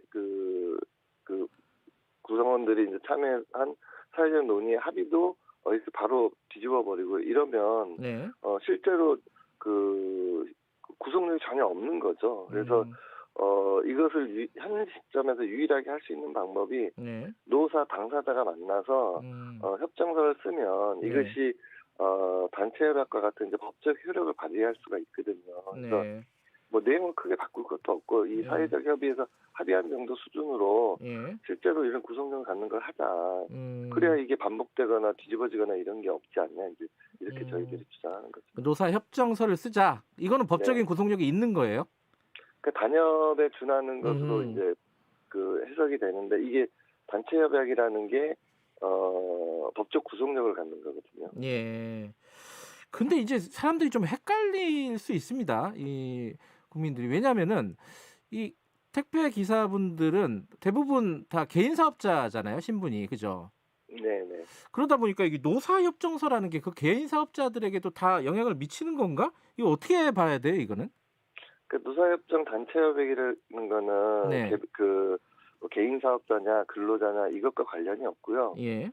H: 구성원들이 이제 참여한 사회적 논의의 합의도 이렇게 바로 뒤집어 버리고 이러면
B: 네.
H: 실제로 그 구속력이 전혀 없는 거죠. 그래서 이것을 현 시점에서 유일하게 할 수 있는 방법이
B: 네.
H: 노사 당사자가 만나서 협정서를 쓰면
B: 네.
H: 이것이 단체 협약과 같은 이제 법적 효력을 발휘할 수가 있거든요. 그래서
B: 네.
H: 뭐 내용을 크게 바꿀 것도 없고 이 사회적 협의에서 합의한 정도 수준으로
B: 예.
H: 실제로 이런 구속력을 갖는 걸 하자. 그래야 이게 반복되거나 뒤집어지거나 이런 게 없지 않냐 이제 이렇게 저희들이 주장하는 거죠.
B: 노사 협정서를 쓰자. 이거는 법적인
H: 네.
B: 구속력이 있는 거예요?
H: 그 단협에 준하는 것으로 이제 그 해석이 되는데 이게 단체 협약이라는 게 법적 구속력을 갖는 거거든요.
B: 예. 근데 이제 사람들이 좀 헷갈릴 수 있습니다. 이 국민들이. 왜냐면은 이 택배 기사분들은 대부분 다 개인 사업자잖아요, 신분이. 그죠?
H: 네네.
B: 그러다 보니까 이게 노사협정서라는 게 그 개인 사업자들에게도 다 영향을 미치는 건가? 이거 어떻게 봐야 돼요, 이거는?
H: 그 노사협정 단체 협약이라는 거는
B: 네.
H: 그 개인 사업자냐 근로자냐 이것과 관련이 없고요.
B: 예.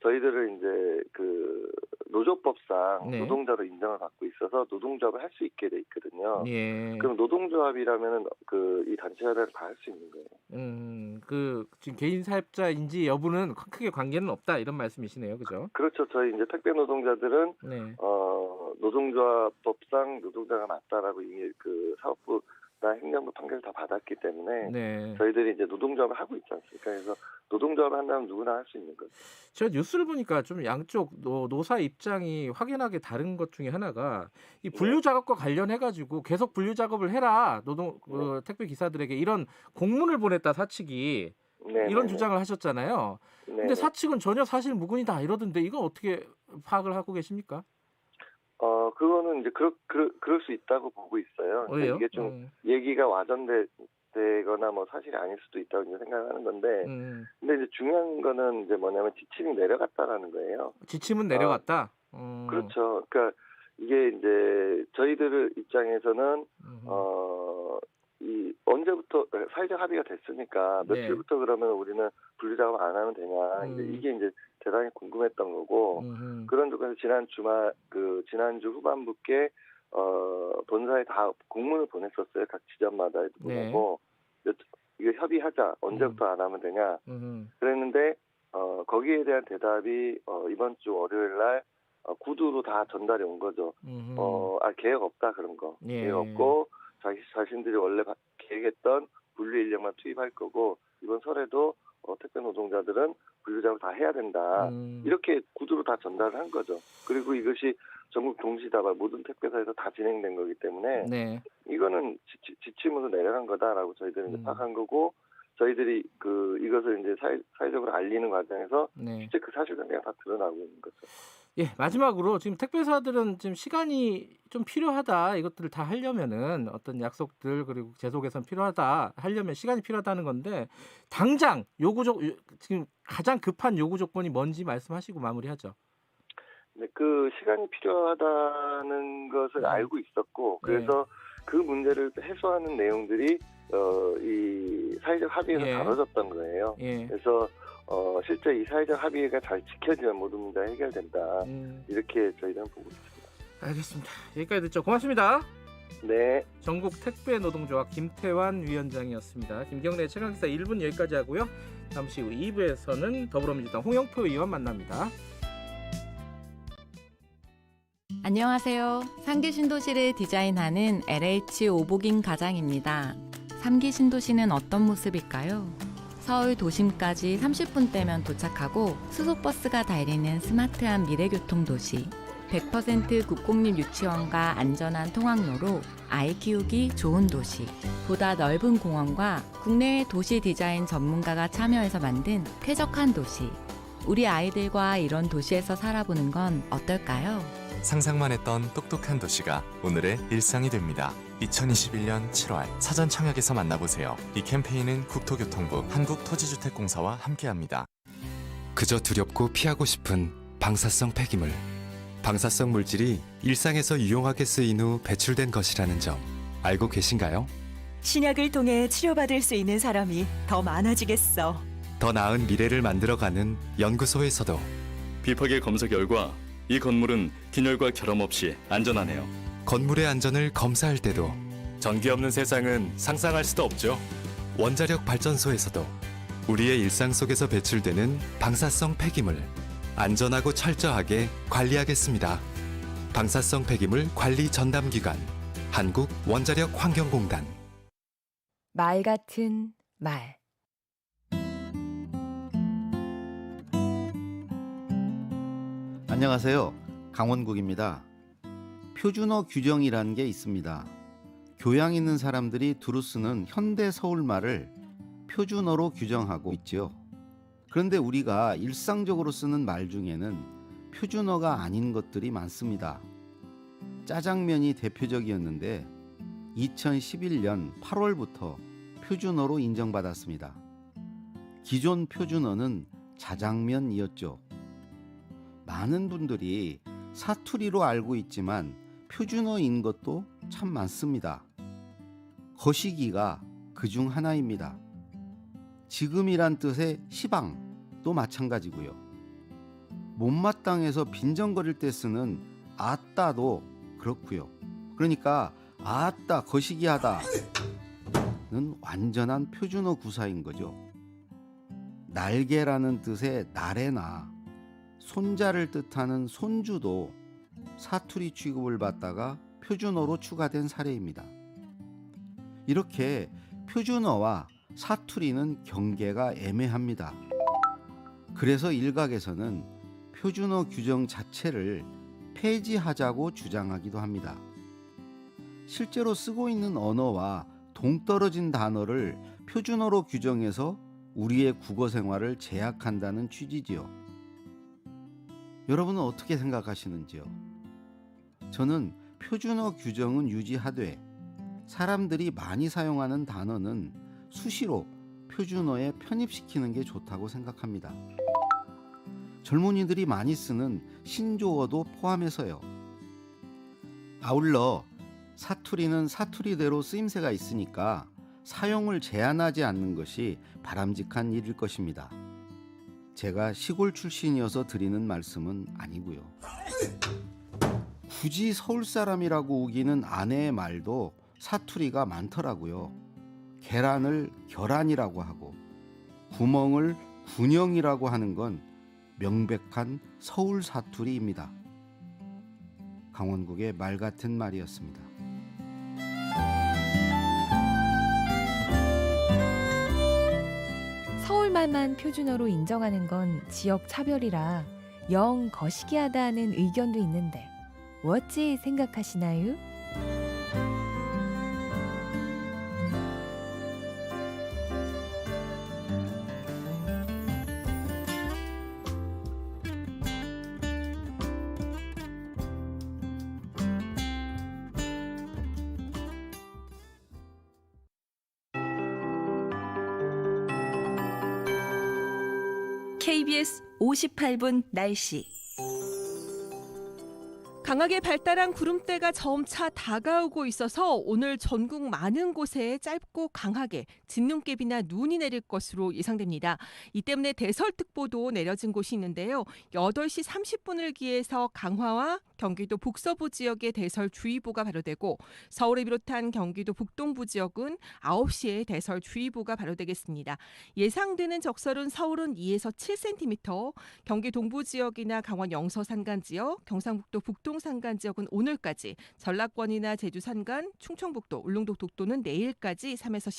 H: 저희들은 이제 그 노조법상
B: 네.
H: 노동자로 인정을 받고 있어서 노동조합을 할 수 있게 돼 있거든요.
B: 예.
H: 그럼 노동조합이라면은 그 이 단체 협약을 다 할 수 있는 거예요.
B: 그 지금 개인 사업자인지 여부는 크게 관계는 없다 이런 말씀이시네요, 그죠?
H: 그렇죠. 저희 이제 택배 노동자들은
B: 네.
H: 노동조합법상 노동자가 맞다라고 이미 그 사업부나 행정부 판결을 다 받았기 때문에
B: 네.
H: 저희들이 이제 노동조합을 하고 있지 않습니까? 그래서 노동조합을 한다면 누구나 할 수 있는 거죠.
B: 제가 뉴스를 보니까 좀 양쪽 노사 입장이 확연하게 다른 것 중에 하나가 이 분류 작업과 관련해 가지고 계속 분류 작업을 해라 택배 기사들에게 이런 공문을 보냈다 사측이
H: 네,
B: 이런
H: 네,
B: 주장을 하셨잖아요.
H: 네.
B: 근데 사측은 전혀 사실 무근이다 이러던데 이건 어떻게 파악을 하고 계십니까?
H: 그거는 이제 그럴 수 있다고 보고 있어요.
B: 왜요?
H: 이게 좀 얘기가 와전되거나 뭐 사실이 아닐 수도 있다고 이제 생각하는 건데, 근데 이제 중요한 거는 이제 뭐냐면 지침이 내려갔다라는 거예요.
B: 지침은 내려갔다.
H: 그렇죠. 그러니까 이게 이제 저희들 입장에서는 이 언제부터 사회적 합의가 됐으니까 며칠부터 그러면 우리는 분류 작업 안 하면 되냐 이게 이제 대단히 궁금했던 거고 그런 쪽에서 지난주 후반부께 본사에 다 공문을 보냈었어요. 각 지점마다 보내고 이거 협의하자 언제부터 안 하면 되냐 그랬는데 거기에 대한 대답이 이번 주 월요일 날 구두로 다 전달이 온 거죠. 계획 없다 그런 거 계획 없고 자신들이 원래 계획했던 분류 인력만 투입할 거고 이번 설에도 택배 노동자들은 분류 작업 다 해야 된다. 이렇게 구두로 다 전달을 한 거죠. 그리고 이것이 전국 동시다발 모든 택배사에서 다 진행된 거기 때문에 이거는 지침으로 내려간 거다라고 저희들은 이제 파악한 거고 저희들이 이것을 이제 사회적으로 알리는 과정에서 실제 그 사실관계가 다 드러나고 있는 거죠.
B: 예, 마지막으로 지금 택배사들은 지금 시간이 좀 필요하다. 이것들을 다 하려면은 어떤 약속들 그리고 제도 개선 필요하다. 하려면 시간이 필요하다는 건데 당장 지금 가장 급한 요구 조건이 뭔지 말씀하시고 마무리하죠.
H: 네, 그 시간이 필요하다는 것을 알고 있었고 그래서 그 문제를 해소하는 내용들이 이 사회적 합의에서 다뤄졌던 거예요. 그래서 실제 이 사회적 합의가 잘 지켜지면 모든 문제가 해결된다. 이렇게 저희는 보고 있습니다.
B: 알겠습니다. 여기까지 듣죠. 고맙습니다.
H: 네.
B: 전국 택배 노동조합 김태환 위원장이었습니다. 김경래 최강기사 1분 여기까지 하고요. 잠시 후 2부에서는 더불어민주당 홍영표 의원 만납니다.
I: 안녕하세요. 3기 신도시를 디자인하는 LH 오복인 가장입니다. 3기 신도시는 어떤 모습일까요? 서울 도심까지 30분대면 도착하고 수소버스가 달리는 스마트한 미래교통도시, 100% 국공립 유치원과 안전한 통학로로 아이 키우기 좋은 도시, 보다 넓은 공원과 국내의 도시 디자인 전문가가 참여해서 만든 쾌적한 도시. 우리 아이들과 이런 도시에서 살아보는 건 어떨까요?
J: 상상만 했던 똑똑한 도시가 오늘의 일상이 됩니다. 2021년 7월 사전 청약에서 만나보세요. 이 캠페인은 국토교통부 한국토지주택공사와 함께합니다.
K: 그저 두렵고 피하고 싶은 방사성 폐기물. 방사성 물질이 일상에서 유용하게 쓰인 후 배출된 것이라는 점 알고 계신가요?
L: 신약을 통해 치료받을 수 있는 사람이 더 많아지겠어.
K: 더 나은 미래를 만들어가는 연구소에서도
M: 비파계 검사 결과 이 건물은 균열과 결함 없이 안전하네요.
K: 건물의 안전을 검사할 때도
J: 전기 없는 세상은 상상할 수도 없죠.
K: 원자력 발전소에서도 우리의 일상 속에서 배출되는 방사성 폐기물 안전하고 철저하게 관리하겠습니다. 방사성 폐기물 관리 전담기관 한국원자력환경공단.
N: 말 같은 말.
O: 안녕하세요. 강원국입니다. 표준어 규정이라는 게 있습니다. 교양 있는 사람들이 두루 쓰는 현대 서울말을 표준어로 규정하고 있죠. 그런데 우리가 일상적으로 쓰는 말 중에는 표준어가 아닌 것들이 많습니다. 짜장면이 대표적이었는데 2011년 8월부터 표준어로 인정받았습니다. 기존 표준어는 자장면이었죠. 많은 분들이 사투리로 알고 있지만 표준어인 것도 참 많습니다. 거시기가 그중 하나입니다. 지금이란 뜻의 시방도 마찬가지고요. 못마땅해서 빈정거릴 때 쓰는 아따도 그렇고요. 그러니까 아따 거시기하다는 완전한 표준어 구사인 거죠. 날개라는 뜻의 날에나 손자를 뜻하는 손주도 사투리 취급을 받다가 표준어로 추가된 사례입니다. 이렇게 표준어와 사투리는 경계가 애매합니다. 그래서 일각에서는 표준어 규정 자체를 폐지하자고 주장하기도 합니다. 실제로 쓰고 있는 언어와 동떨어진 단어를 표준어로 규정해서 우리의 국어 생활을 제약한다는 취지지요. 여러분은 어떻게 생각하시는지요? 저는 표준어 규정은 유지하되 사람들이 많이 사용하는 단어는 수시로 표준어에 편입시키는 게 좋다고 생각합니다. 젊은이들이 많이 쓰는 신조어도 포함해서요. 아울러 사투리는 사투리대로 쓰임새가 있으니까 사용을 제한하지 않는 것이 바람직한 일일 것입니다. 제가 시골 출신이어서 드리는 말씀은 아니고요. 굳이 서울 사람이라고 우기는 아내의 말도 사투리가 많더라고요. 계란을 결안이라고 하고 구멍을 군영이라고 하는 건 명백한 서울 사투리입니다. 강원국의 말 같은 말이었습니다.
N: 서울말만 표준어로 인정하는 건 지역 차별이라 영 거시기하다는 의견도 있는데 어찌 생각하시나요?
L: KBS 58분 날씨.
C: 강하게 발달한 구름대가 점차 다가오고 있어서 오늘 전국 많은 곳에 짧고 강하게 진눈깨비나 눈이 내릴 것으로 예상됩니다. 이 때문에 대설특보도 내려진 곳이 있는데요. 8시 30분을 기해서 강화와 경기도 북서부 지역에 대설주의보가 발효되고 서울을 비롯한 경기도 북동부 지역은 9시에 대설주의보가 발효되겠습니다. 예상되는 적설은 서울은 2에서 7cm, 경기 동부 지역이나 강원 영서 산간 지역, 경상북도 북동 산간 지역은 오늘까지, 전라권이나 제주 산간, 충청북도, 울릉도 독도는 내일까지 3에서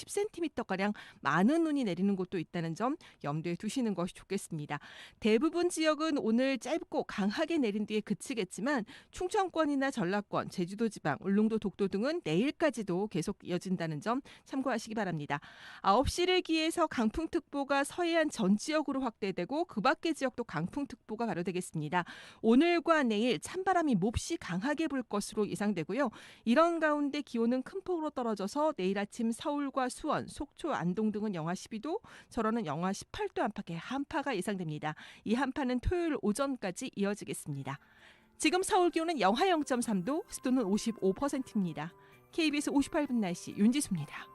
C: 10cm가량 많은 눈이 내리는 곳도 있다는 점 염두에 두시는 것이 좋겠습니다. 대부분 지역은 오늘 짧고 강하게 내린 뒤에 그치겠지만 충청권이나 전라권, 제주도 지방, 울릉도 독도 등은 내일까지도 계속 이어진다는 점 참고하시기 바랍니다. 9시를 기해서 강풍특보가 서해안 전 지역으로 확대되고 그 밖의 지역도 강풍특보가 발효되겠습니다. 오늘과 내일 찬바람이 몹시 강하게 불 것으로 예상되고요. 이런 가운데 기온은 큰 폭으로 떨어져서 내일 아침 서울과 수원, 속초, 안동 등은 영하 12도, 절원은 영하 18도 안팎의 한파가 예상됩니다. 이 한파는 토요일 오전까지 이어지겠습니다. 지금 서울 기온은 영하 0.3도, 습도는 55%입니다. KBS 58분 날씨 윤지수입니다.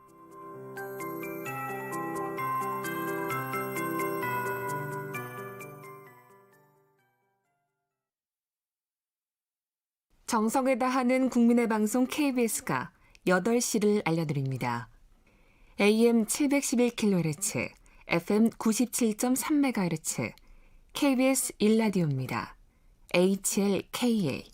P: 정성을 다하는 국민의 방송 KBS가 8시를 알려드립니다. AM 711kHz, FM 97.3MHz, KBS 1라디오입니다. HLKA.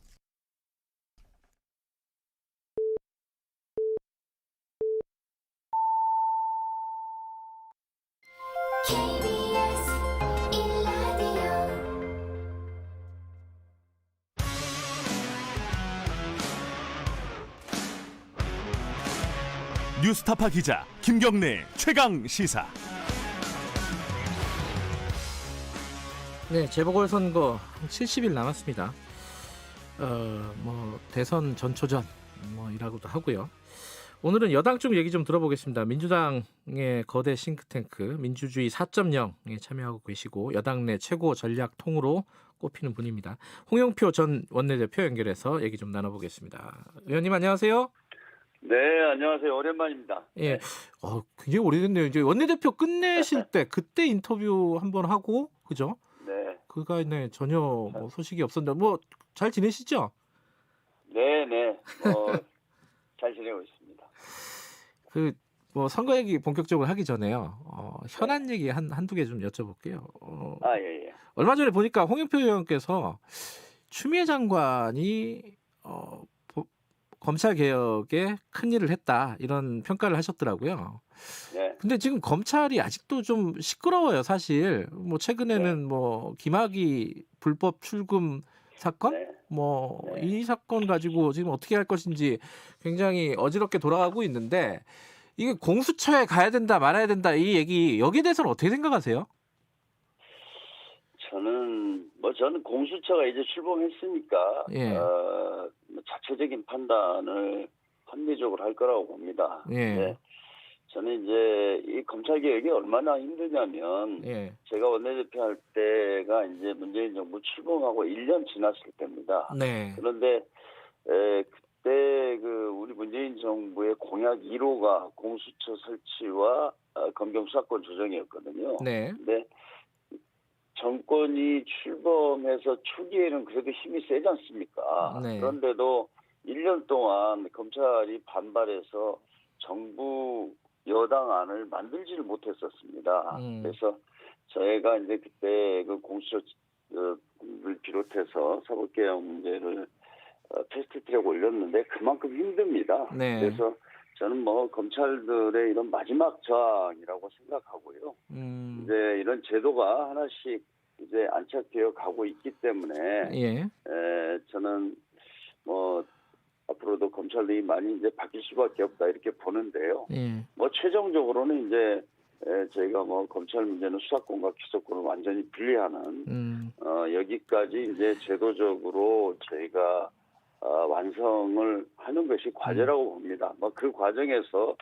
A: 뉴스타파 기자 김경래 최강 시사.
B: 네, 재보궐선거 70일 남았습니다. 대선 전초전 이라고도 하고요. 오늘은 여당 쪽 얘기 좀 들어보겠습니다. 민주당의 거대 싱크탱크 민주주의 4.0에 참여하고 계시고 여당 내 최고 전략 통으로 꼽히는 분입니다. 홍영표 전 원내대표 연결해서 얘기 좀 나눠보겠습니다. 의원님 안녕하세요.
Q: 네, 안녕하세요. 오랜만입니다.
B: 예, 굉장히 오래됐네요. 이제 원내대표 끝내실 때 그때 인터뷰 한번 하고 그죠?
Q: 네.
B: 그가 전혀 소식이 없었는데 잘 지내시죠?
Q: 네. 잘 지내고 있습니다.
B: 선거 얘기 본격적으로 하기 전에요. 현안 얘기 한두 개 좀 여쭤볼게요.
Q: 예.
B: 얼마 전에 보니까 홍영표 의원께서 추미애 장관이 검찰 개혁에 큰 일을 했다 이런 평가를 하셨더라고요.
Q: 네.
B: 근데 지금 검찰이 아직도 좀 시끄러워요, 사실. 최근에는 김학의 불법 출금 사건, 이 사건 가지고 지금 어떻게 할 것인지 굉장히 어지럽게 돌아가고 있는데 이게 공수처에 가야 된다 말아야 된다 이 얘기 여기에 대해서는 어떻게 생각하세요?
Q: 저는 공수처가 이제 출범했으니까 자체적인 판단을 합리적으로 할 거라고 봅니다. 네. 저는 이제 이 검찰 개혁이 얼마나 힘드냐면 제가 원내대표 할 때가 이제 문재인 정부 출범하고 1년 지났을 때입니다.
B: 네.
Q: 그런데 그때 우리 문재인 정부의 공약 1호가 공수처 설치와 검경 수사권 조정이었거든요.
B: 네.
Q: 근데 정권이 출범해서 초기에는 그래도 힘이 세지 않습니까?
B: 네.
Q: 그런데도 1년 동안 검찰이 반발해서 정부 여당안을 만들지를 못했었습니다. 그래서 저희가 이제 그때 공수처를 비롯해서 사법개혁 문제를 패스트트랙 올렸는데 그만큼 힘듭니다.
B: 네.
Q: 그래서 저는 검찰들의 이런 마지막 저항이라고 생각하고요. 이제 이런 제도가 하나씩 이제 안착되어 가고 있기 때문에 저는 앞으로도 검찰이 많이 이제 바뀔 수밖에 없다 이렇게 보는데요. 최종적으로는 이제 저희가 검찰 문제는 수사권과 기소권을 완전히 분리하는 여기까지 이제 제도적으로 저희가 완성을 하는 것이 과제라고 봅니다. 그 과정에서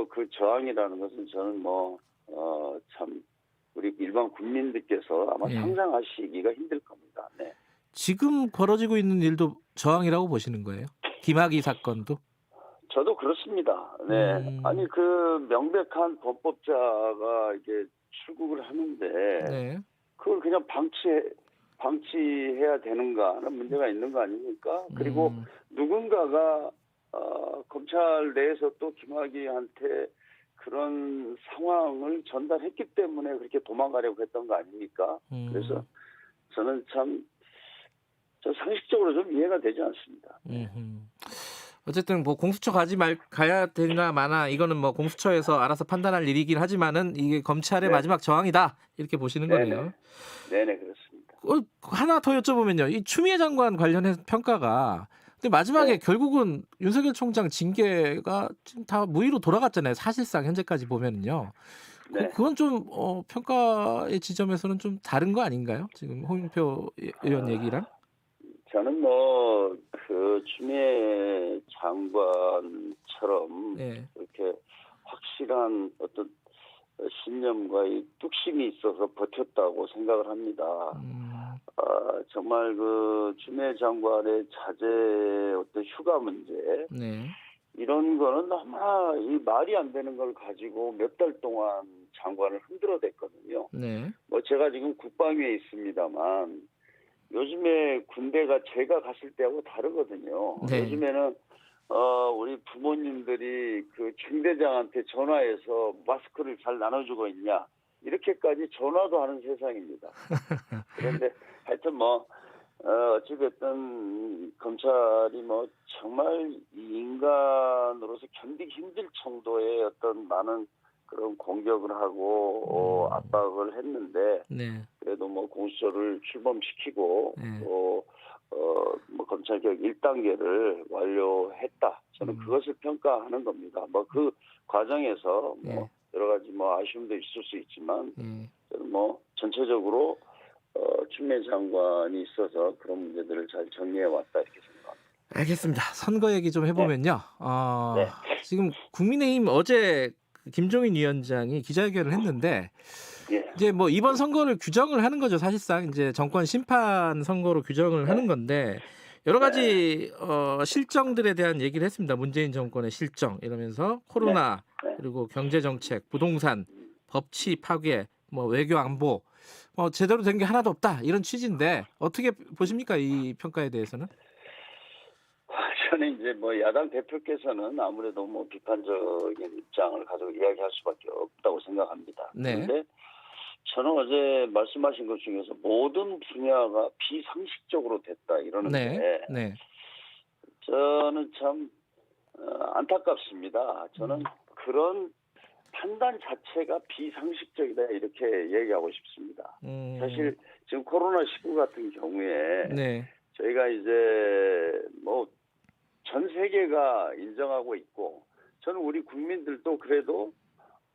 Q: 그 저항이라는 것은 저는 참 우리 일반 국민들께서 아마 상상하시기가 힘들 겁니다. 네.
B: 지금 벌어지고 있는 일도 저항이라고 보시는 거예요? 김학의 사건도?
Q: 저도 그렇습니다. 네. 아니 명백한 범법자가 이게 출국을 하는데 그걸 그냥 방치해야 되는가 하는 문제가 있는 거 아닙니까? 그리고 누군가가 검찰 내에서 또 김학의한테 그런 상황을 전달했기 때문에 그렇게 도망가려고 했던 거 아닙니까? 그래서 저는 상식적으로 좀 이해가 되지 않습니다.
B: 어쨌든 공수처 가야 되나 마나 이거는 공수처에서 알아서 판단할 일이긴 하지만은 이게 검찰의 마지막 저항이다 이렇게 보시는 거네요.
Q: 네네 그렇습니다.
B: 하나 더 여쭤보면요, 이 추미애 장관 관련해서 평가가 근데 마지막에 결국은 윤석열 총장 징계가 지금 다 무의로 돌아갔잖아요. 사실상 현재까지 보면은요. 그건 좀 평가의 지점에서는 좀 다른 거 아닌가요? 지금 홍영표 의원 얘기랑?
Q: 저는 추미애 장관처럼 이렇게 확실한 어떤 신념과 이 뚝심이 있어서 버텼다고 생각을 합니다. 정말 추미애 장관의 자제 어떤 휴가 문제 이런 거는 아마 이 말이 안 되는 걸 가지고 몇 달 동안 장관을 흔들어댔거든요. 제가 지금 국방위에 있습니다만 요즘에 군대가 제가 갔을 때하고 다르거든요.
B: 네.
Q: 요즘에는 우리 부모님들이 그 중대장한테 전화해서 마스크를 잘 나눠주고 있냐 이렇게까지 전화도 하는 세상입니다. 그런데 하여튼 뭐 어찌됐든 검찰이 뭐 정말 인간으로서 견디기 힘들 정도의 어떤 많은 그런 공격을 하고 압박을 했는데
B: 네.
Q: 그래도 뭐 공수처를 출범시키고 또 뭐 검찰개혁 1단계를 완료했다. 저는 그것을 평가하는 겁니다. 뭐 그 과정에서 뭐 여러 가지 뭐 아쉬움도 있을 수 있지만 저는 뭐 전체적으로 추미애 장관이 있어서 그런 문제들을 잘 정리해 왔다 이렇게 생각합니다.
B: 알겠습니다. 선거 얘기 좀 해보면요.
Q: 네.
B: 지금 국민의힘 어제 김종인 위원장이 기자회견을 했는데 이제 뭐 이번 선거를 규정을 하는 거죠. 사실상 이제 정권 심판 선거로 규정을 하는 건데 여러 가지 실정들에 대한 얘기를 했습니다. 문재인 정권의 실정 이러면서 코로나 그리고 경제 정책, 부동산, 법치 파괴, 뭐 외교 안보 제대로 된 게 하나도 없다 이런 취지인데 어떻게 보십니까 이 평가에 대해서는?
Q: 저는 이제 뭐 야당 대표께서는 아무래도 뭐 비판적인 입장을 가지고 이야기할 수밖에 없다고 생각합니다.
B: 네.
Q: 그런데 저는 어제 말씀하신 것 중에서 모든 분야가 비상식적으로 됐다 이러는데
B: 네.
Q: 저는 참 안타깝습니다. 저는 그런 판단 자체가 비상식적이다 이렇게 얘기하고 싶습니다. 사실 지금 코로나19 같은 경우에 저희가 이제 뭐 전 세계가 인정하고 있고 저는 우리 국민들도 그래도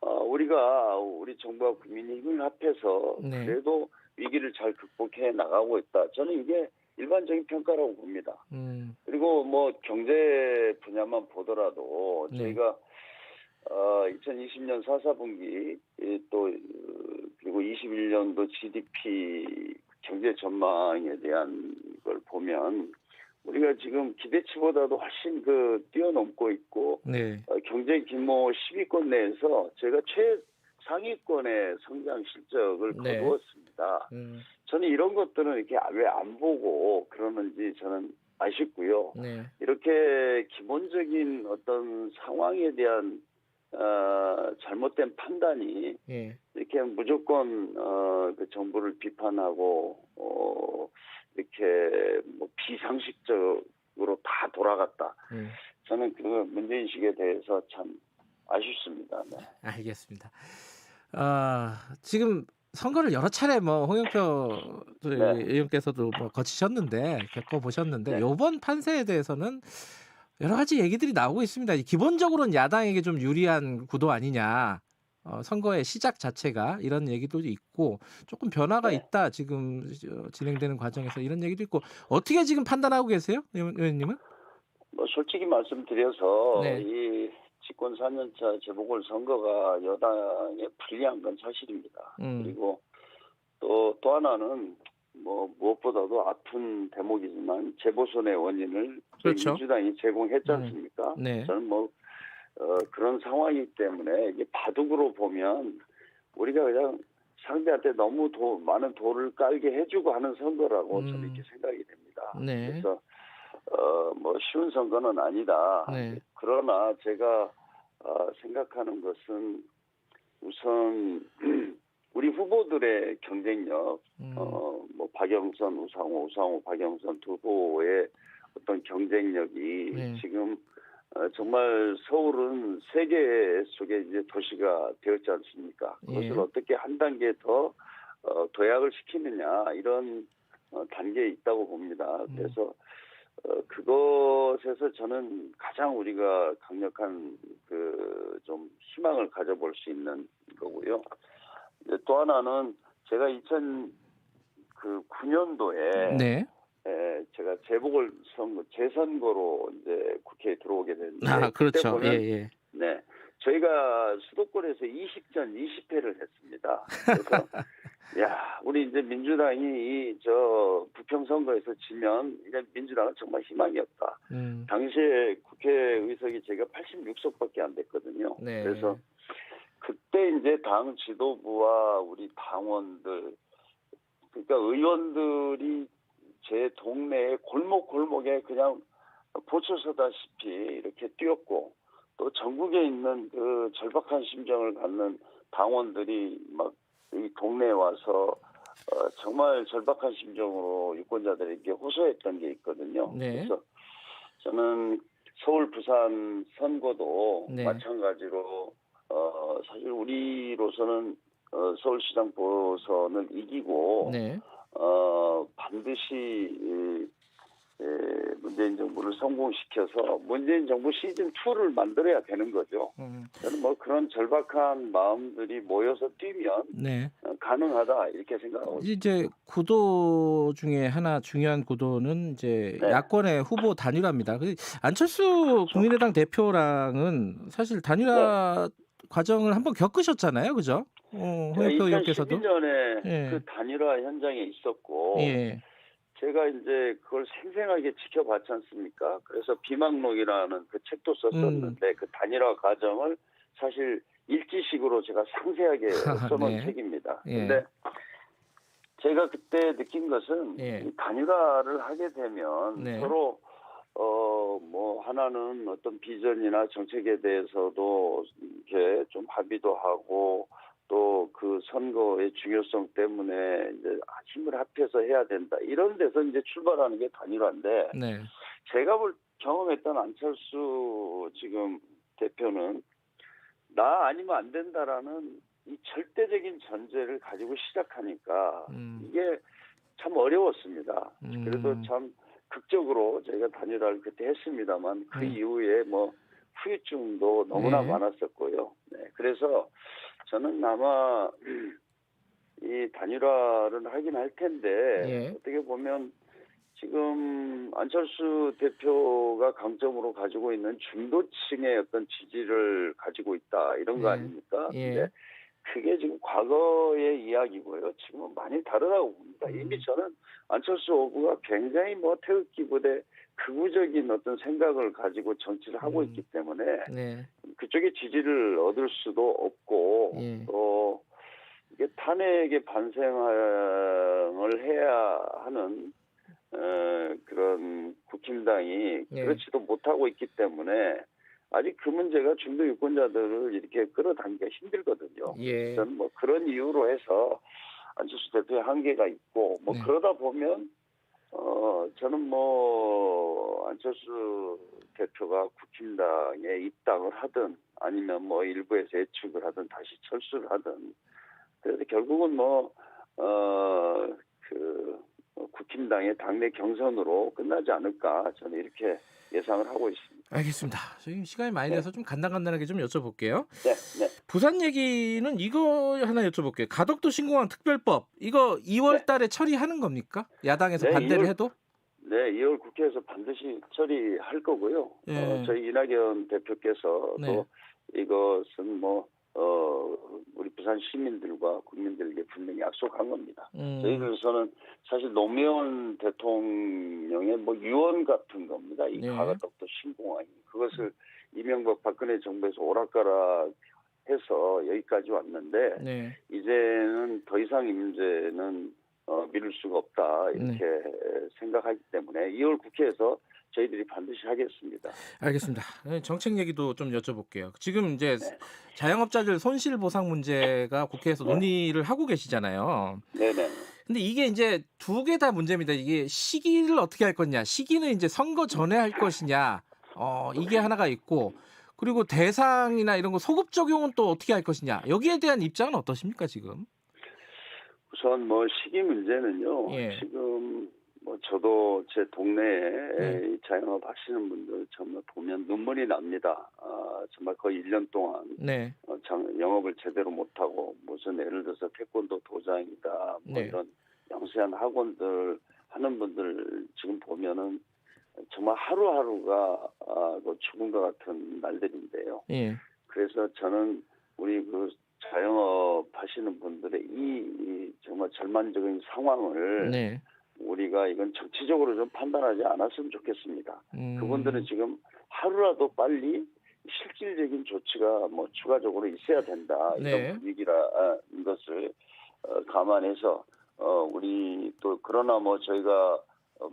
Q: 우리 정부와 국민이 힘을 합해서 그래도 위기를 잘 극복해 나가고 있다. 저는 이게 일반적인 평가라고 봅니다. 그리고 뭐 경제 분야만 보더라도 저희가 2020년 4분기 또 그리고 21년도 GDP 경제 전망에 대한 걸 보면 우리가 지금 기대치보다도 훨씬 뛰어넘고 있고 경제 규모 10위권 내에서 제가 최상위권의 성장 실적을 거두었습니다. 저는 이런 것들은 이렇게 왜 안 보고 그러는지 저는 아쉽고요. 이렇게 기본적인 어떤 상황에 대한 잘못된 판단이 이렇게 무조건 그 정부를 비판하고 이렇게 뭐 비상식적으로 다 돌아갔다. 저는 그 문제인식에 대해서 참 아쉽습니다. 네.
B: 알겠습니다. 지금 선거를 여러 차례 뭐 홍영표 의원께서도 뭐 거치셨는데 겪어보셨는데 이번 판세에 대해서는 여러 가지 얘기들이 나오고 있습니다. 기본적으로는 야당에게 좀 유리한 구도 아니냐. 선거의 시작 자체가 이런 얘기도 있고 조금 변화가 있다. 지금 진행되는 과정에서 이런 얘기도 있고 어떻게 지금 판단하고 계세요? 의원님은?
Q: 뭐 솔직히 말씀드려서 이 집권 4년차 재보궐선거가 여당에 불리한 건 사실입니다. 그리고 또 하나는 뭐 무엇보다도 아픈 대목이지만 재보선의 원인을 민주당이 제공했지 않습니까? 저는 뭐 그런 상황이기 때문에 이게 바둑으로 보면 우리가 그냥 상대한테 너무 많은 돌을 깔게 해주고 하는 선거라고 저는 이렇게 생각이 됩니다. 그래서 뭐 쉬운 선거는 아니다. 그러나 제가 생각하는 것은 우선 우리 후보들의 경쟁력, 뭐 박영선, 우상호, 박영선 두 후보의 어떤 경쟁력이 지금 정말 서울은 세계 속에 이제 도시가 되었지 않습니까? 그것을 어떻게 한 단계 더 도약을 시키느냐 이런 단계에 있다고 봅니다. 그래서 그것에서 저는 가장 우리가 강력한 좀 희망을 가져볼 수 있는 거고요. 이제 또 하나는 제가 2009년도에 제가 재선거로 이제 국회에 들어오게 됐는데
B: 그렇죠.
Q: 네, 저희가 수도권에서 20전 20패를 했습니다. 그래서 우리 이제 민주당이 부평 선거에서 지면 이제 민주당은 정말 희망이 없다. 당시에 국회 의석이 제가 86석밖에 안 됐거든요. 그래서 그때 이제 당 지도부와 우리 당원들 그러니까 의원들이 제 동네의 골목골목에 그냥 보초 서다시피 이렇게 뛰었고 또 전국에 있는 그 절박한 심정을 갖는 당원들이 막 이 동네에 와서 정말 절박한 심정으로 유권자들에게 호소했던 게 있거든요.
B: 네.
Q: 그래서 저는 서울, 부산 선거도
B: 네.
Q: 마찬가지로 사실 우리로서는 서울시장 보선을 이기고
B: 네.
Q: 반드시 문재인 정부를 성공시켜서 문재인 정부 시즌 2를 만들어야 되는 거죠. 저는 뭐 그런 절박한 마음들이 모여서 뛰면
B: 네.
Q: 가능하다 이렇게 생각하고 있습니다.
B: 이제 구도 중에 하나 중요한 구도는 이제
Q: 네.
B: 야권의 후보 단일화입니다. 안철수 국민의당 대표랑은 사실 단일화 과정을 한번 겪으셨잖아요, 그죠? 홍영표 의원께서도
Q: 2012년에
B: 예.
Q: 그 단일화 현장에 있었고
B: 예.
Q: 제가 이제 그걸 생생하게 지켜봤지 않습니까? 그래서 비망록이라는 그 책도 썼었는데 그 단일화 과정을 사실 일지식으로 제가 상세하게 써놓은
B: 네.
Q: 책입니다.
B: 예.
Q: 근데 제가 그때 느낀 것은
B: 예.
Q: 이 단일화를 하게 되면
B: 네.
Q: 서로 뭐 하나는 어떤 비전이나 정책에 대해서도 이렇게 좀 합의도 하고 또 그 선거의 중요성 때문에 이제 힘을 합해서 해야 된다. 이런 데서 이제 출발하는 게 단일화인데
B: 네.
Q: 제가 경험했던 안철수 지금 대표는 나 아니면 안 된다라는 이 절대적인 전제를 가지고 시작하니까 이게 참 어려웠습니다. 그래도 참 극적으로 저희가 단일화를 그때 했습니다만 그 이후에 뭐 후유증도 너무나
B: 네.
Q: 많았었고요. 네, 그래서 저는 아마 이 단일화를 하긴 할 텐데
B: 예.
Q: 어떻게 보면 지금 안철수 대표가 강점으로 가지고 있는 중도층의 어떤 지지를 가지고 있다 이런 거
B: 예.
Q: 아닙니까?
B: 예.
Q: 근데 그게 지금 과거의 이야기고요. 지금은 많이 다르다고 봅니다. 이미 저는 안철수 후보가 굉장히 뭐 태극기 부대 극우적인 어떤 생각을 가지고 정치를 하고 있기 때문에
B: 네.
Q: 그쪽의 지지를 얻을 수도 없고
B: 예.
Q: 또 이게 탄핵의 반성을 해야 하는 그런 국힘당이
B: 예.
Q: 그렇지도 못하고 있기 때문에 아직 그 문제가 중도 유권자들을 이렇게 끌어당기기가 힘들거든요.
B: 예.
Q: 저는 뭐 그런 이유로 해서 안철수 대표의 한계가 있고 뭐
B: 네.
Q: 그러다 보면 저는 뭐 안철수 대표가 국힘당에 입당을 하든 아니면 뭐 일부에서 예측을 하든 다시 철수를 하든 그래서 결국은 국힘당의 당내 경선으로 끝나지 않을까 저는 이렇게 예상을 하고 있습니다.
B: 알겠습니다. 지금 시간이 많이 돼서 좀 간단하게 좀 여쭤볼게요.
Q: 네.
B: 부산 얘기는 이거 하나 여쭤볼게요. 가덕도 신공항 특별법 이거 2월 달에 처리하는 겁니까? 야당에서
Q: 네,
B: 반대를 해도?
Q: 네, 2월 국회에서 반드시 처리할 거고요.
B: 예.
Q: 저희 이낙연 대표께서도
B: 네.
Q: 이것은 우리 부산 시민들과 국민들에게 분명히 약속한 겁니다. 저희들에서는 사실 노무현 대통령의 유언 같은 겁니다. 이
B: 네.
Q: 가덕도 신공항이 그것을 이명박 박근혜 정부에서 오락가락 해서 여기까지 왔는데
B: 네.
Q: 이제는 더 이상 이 문제는 미룰 수가 없다 이렇게 생각하기 때문에 2월 국회에서 저희들이 반드시 하겠습니다.
B: 알겠습니다. 정책 얘기도 좀 여쭤볼게요. 지금 이제 자영업자들 손실 보상 문제가 국회에서 논의를 하고 계시잖아요.
Q: 네네.
B: 근데 이게 이제 두 개 다 문제입니다. 이게 시기를 어떻게 할 거냐. 시기는 이제 선거 전에 할 것이냐. 이게 하나가 있고 그리고 대상이나 이런 거 소급 적용은 또 어떻게 할 것이냐. 여기에 대한 입장은 어떠십니까 지금?
Q: 우선 시기 문제는요.
B: 예.
Q: 지금 저도 제 동네에 자영업 하시는 분들 정말 보면 눈물이 납니다. 정말 거의 1년 동안
B: 네.
Q: 영업을 제대로 못하고 무슨 예를 들어서 태권도 도장이다
B: 네.
Q: 이런 영세한 학원들 하는 분들 지금 보면은 정말 하루하루가 죽음과 같은 날들인데요.
B: 예.
Q: 그래서 저는 우리 그 자영업 하시는 분들의 이 정말 절망적인 상황을
B: 네.
Q: 우리가 이건 정치적으로 좀 판단하지 않았으면 좋겠습니다. 그분들은 지금 하루라도 빨리 실질적인 조치가 추가적으로 있어야 된다.
B: 네.
Q: 이런 분위기라는 것을 감안해서 우리 또 그러나 저희가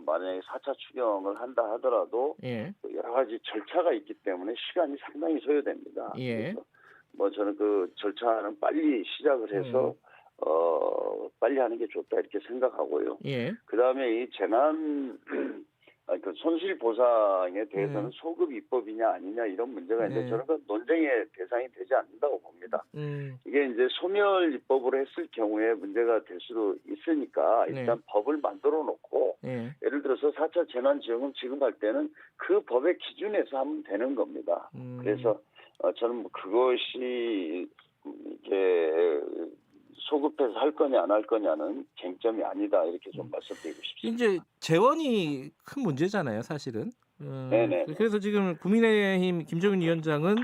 Q: 만약에 4차 추경을 한다 하더라도
B: 예.
Q: 여러 가지 절차가 있기 때문에 시간이 상당히 소요됩니다.
B: 예.
Q: 그래서 뭐 저는 그 절차는 빨리 시작을 해서 빨리 하는 게 좋다 이렇게 생각하고요.
B: 예.
Q: 그다음에 이 재난 그 손실 보상에 대해서는 소급 입법이냐 아니냐 이런 문제가 있는데 저는 그 논쟁의 대상이 되지 않는다고 봅니다. 이게 이제 소멸 입법으로 했을 경우에 문제가 될 수도 있으니까 일단 법을 만들어 놓고 예를 들어서 4차 재난지원금 지급할 때는 그 법의 기준에서 하면 되는 겁니다. 그래서 저는 뭐 그것이 이게 소급해서 할 거냐 안 할 거냐는 쟁점이 아니다 이렇게 좀 말씀드리고 싶습니다.
B: 이제 재원이 큰 문제잖아요, 사실은.
Q: 네네.
B: 그래서 지금 국민의힘 김종인 위원장은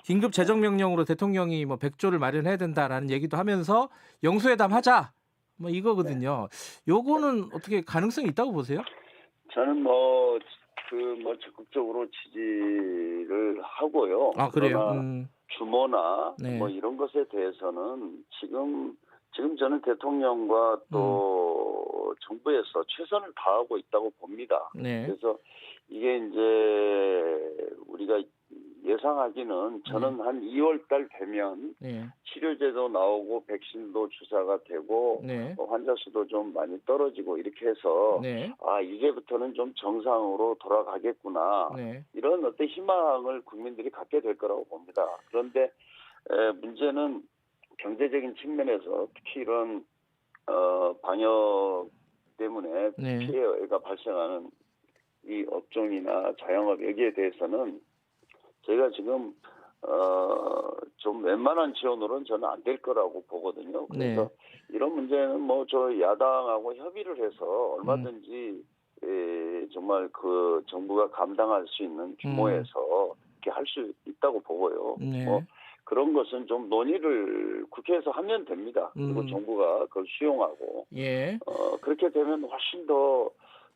B: 긴급 재정명령으로 대통령이 뭐 100조를 마련해야 된다라는 얘기도 하면서 영수회담 하자 뭐 이거거든요. 요거는 어떻게 가능성이 있다고 보세요?
Q: 저는 적극적으로 지지를 하고요.
B: 아 그래요?
Q: 규모나 뭐 이런 것에 대해서는 지금 저는 대통령과 또 정부에서 최선을 다하고 있다고 봅니다. 그래서 이게 이제 우리가 예상하기는 저는 한 2월 달 되면 치료제도 나오고 백신도 주사가 되고 환자 수도 좀 많이 떨어지고 이렇게 해서 이제부터는 좀 정상으로 돌아가겠구나 이런 어떤 희망을 국민들이 갖게 될 거라고 봅니다. 그런데 문제는 경제적인 측면에서 특히 이런 방역 때문에 피해가 발생하는 이 업종이나 자영업 여기에 대해서는 저희가 지금 좀 웬만한 지원으로는 저는 안 될 거라고 보거든요. 그래서 이런 문제는 뭐 저 야당하고 협의를 해서 얼마든지 정말 그 정부가 감당할 수 있는 규모에서 이렇게 할 수 있다고 보고요. 뭐 그런 것은 좀 논의를 국회에서 하면 됩니다. 그리고 정부가 그걸 수용하고 그렇게 되면 훨씬 더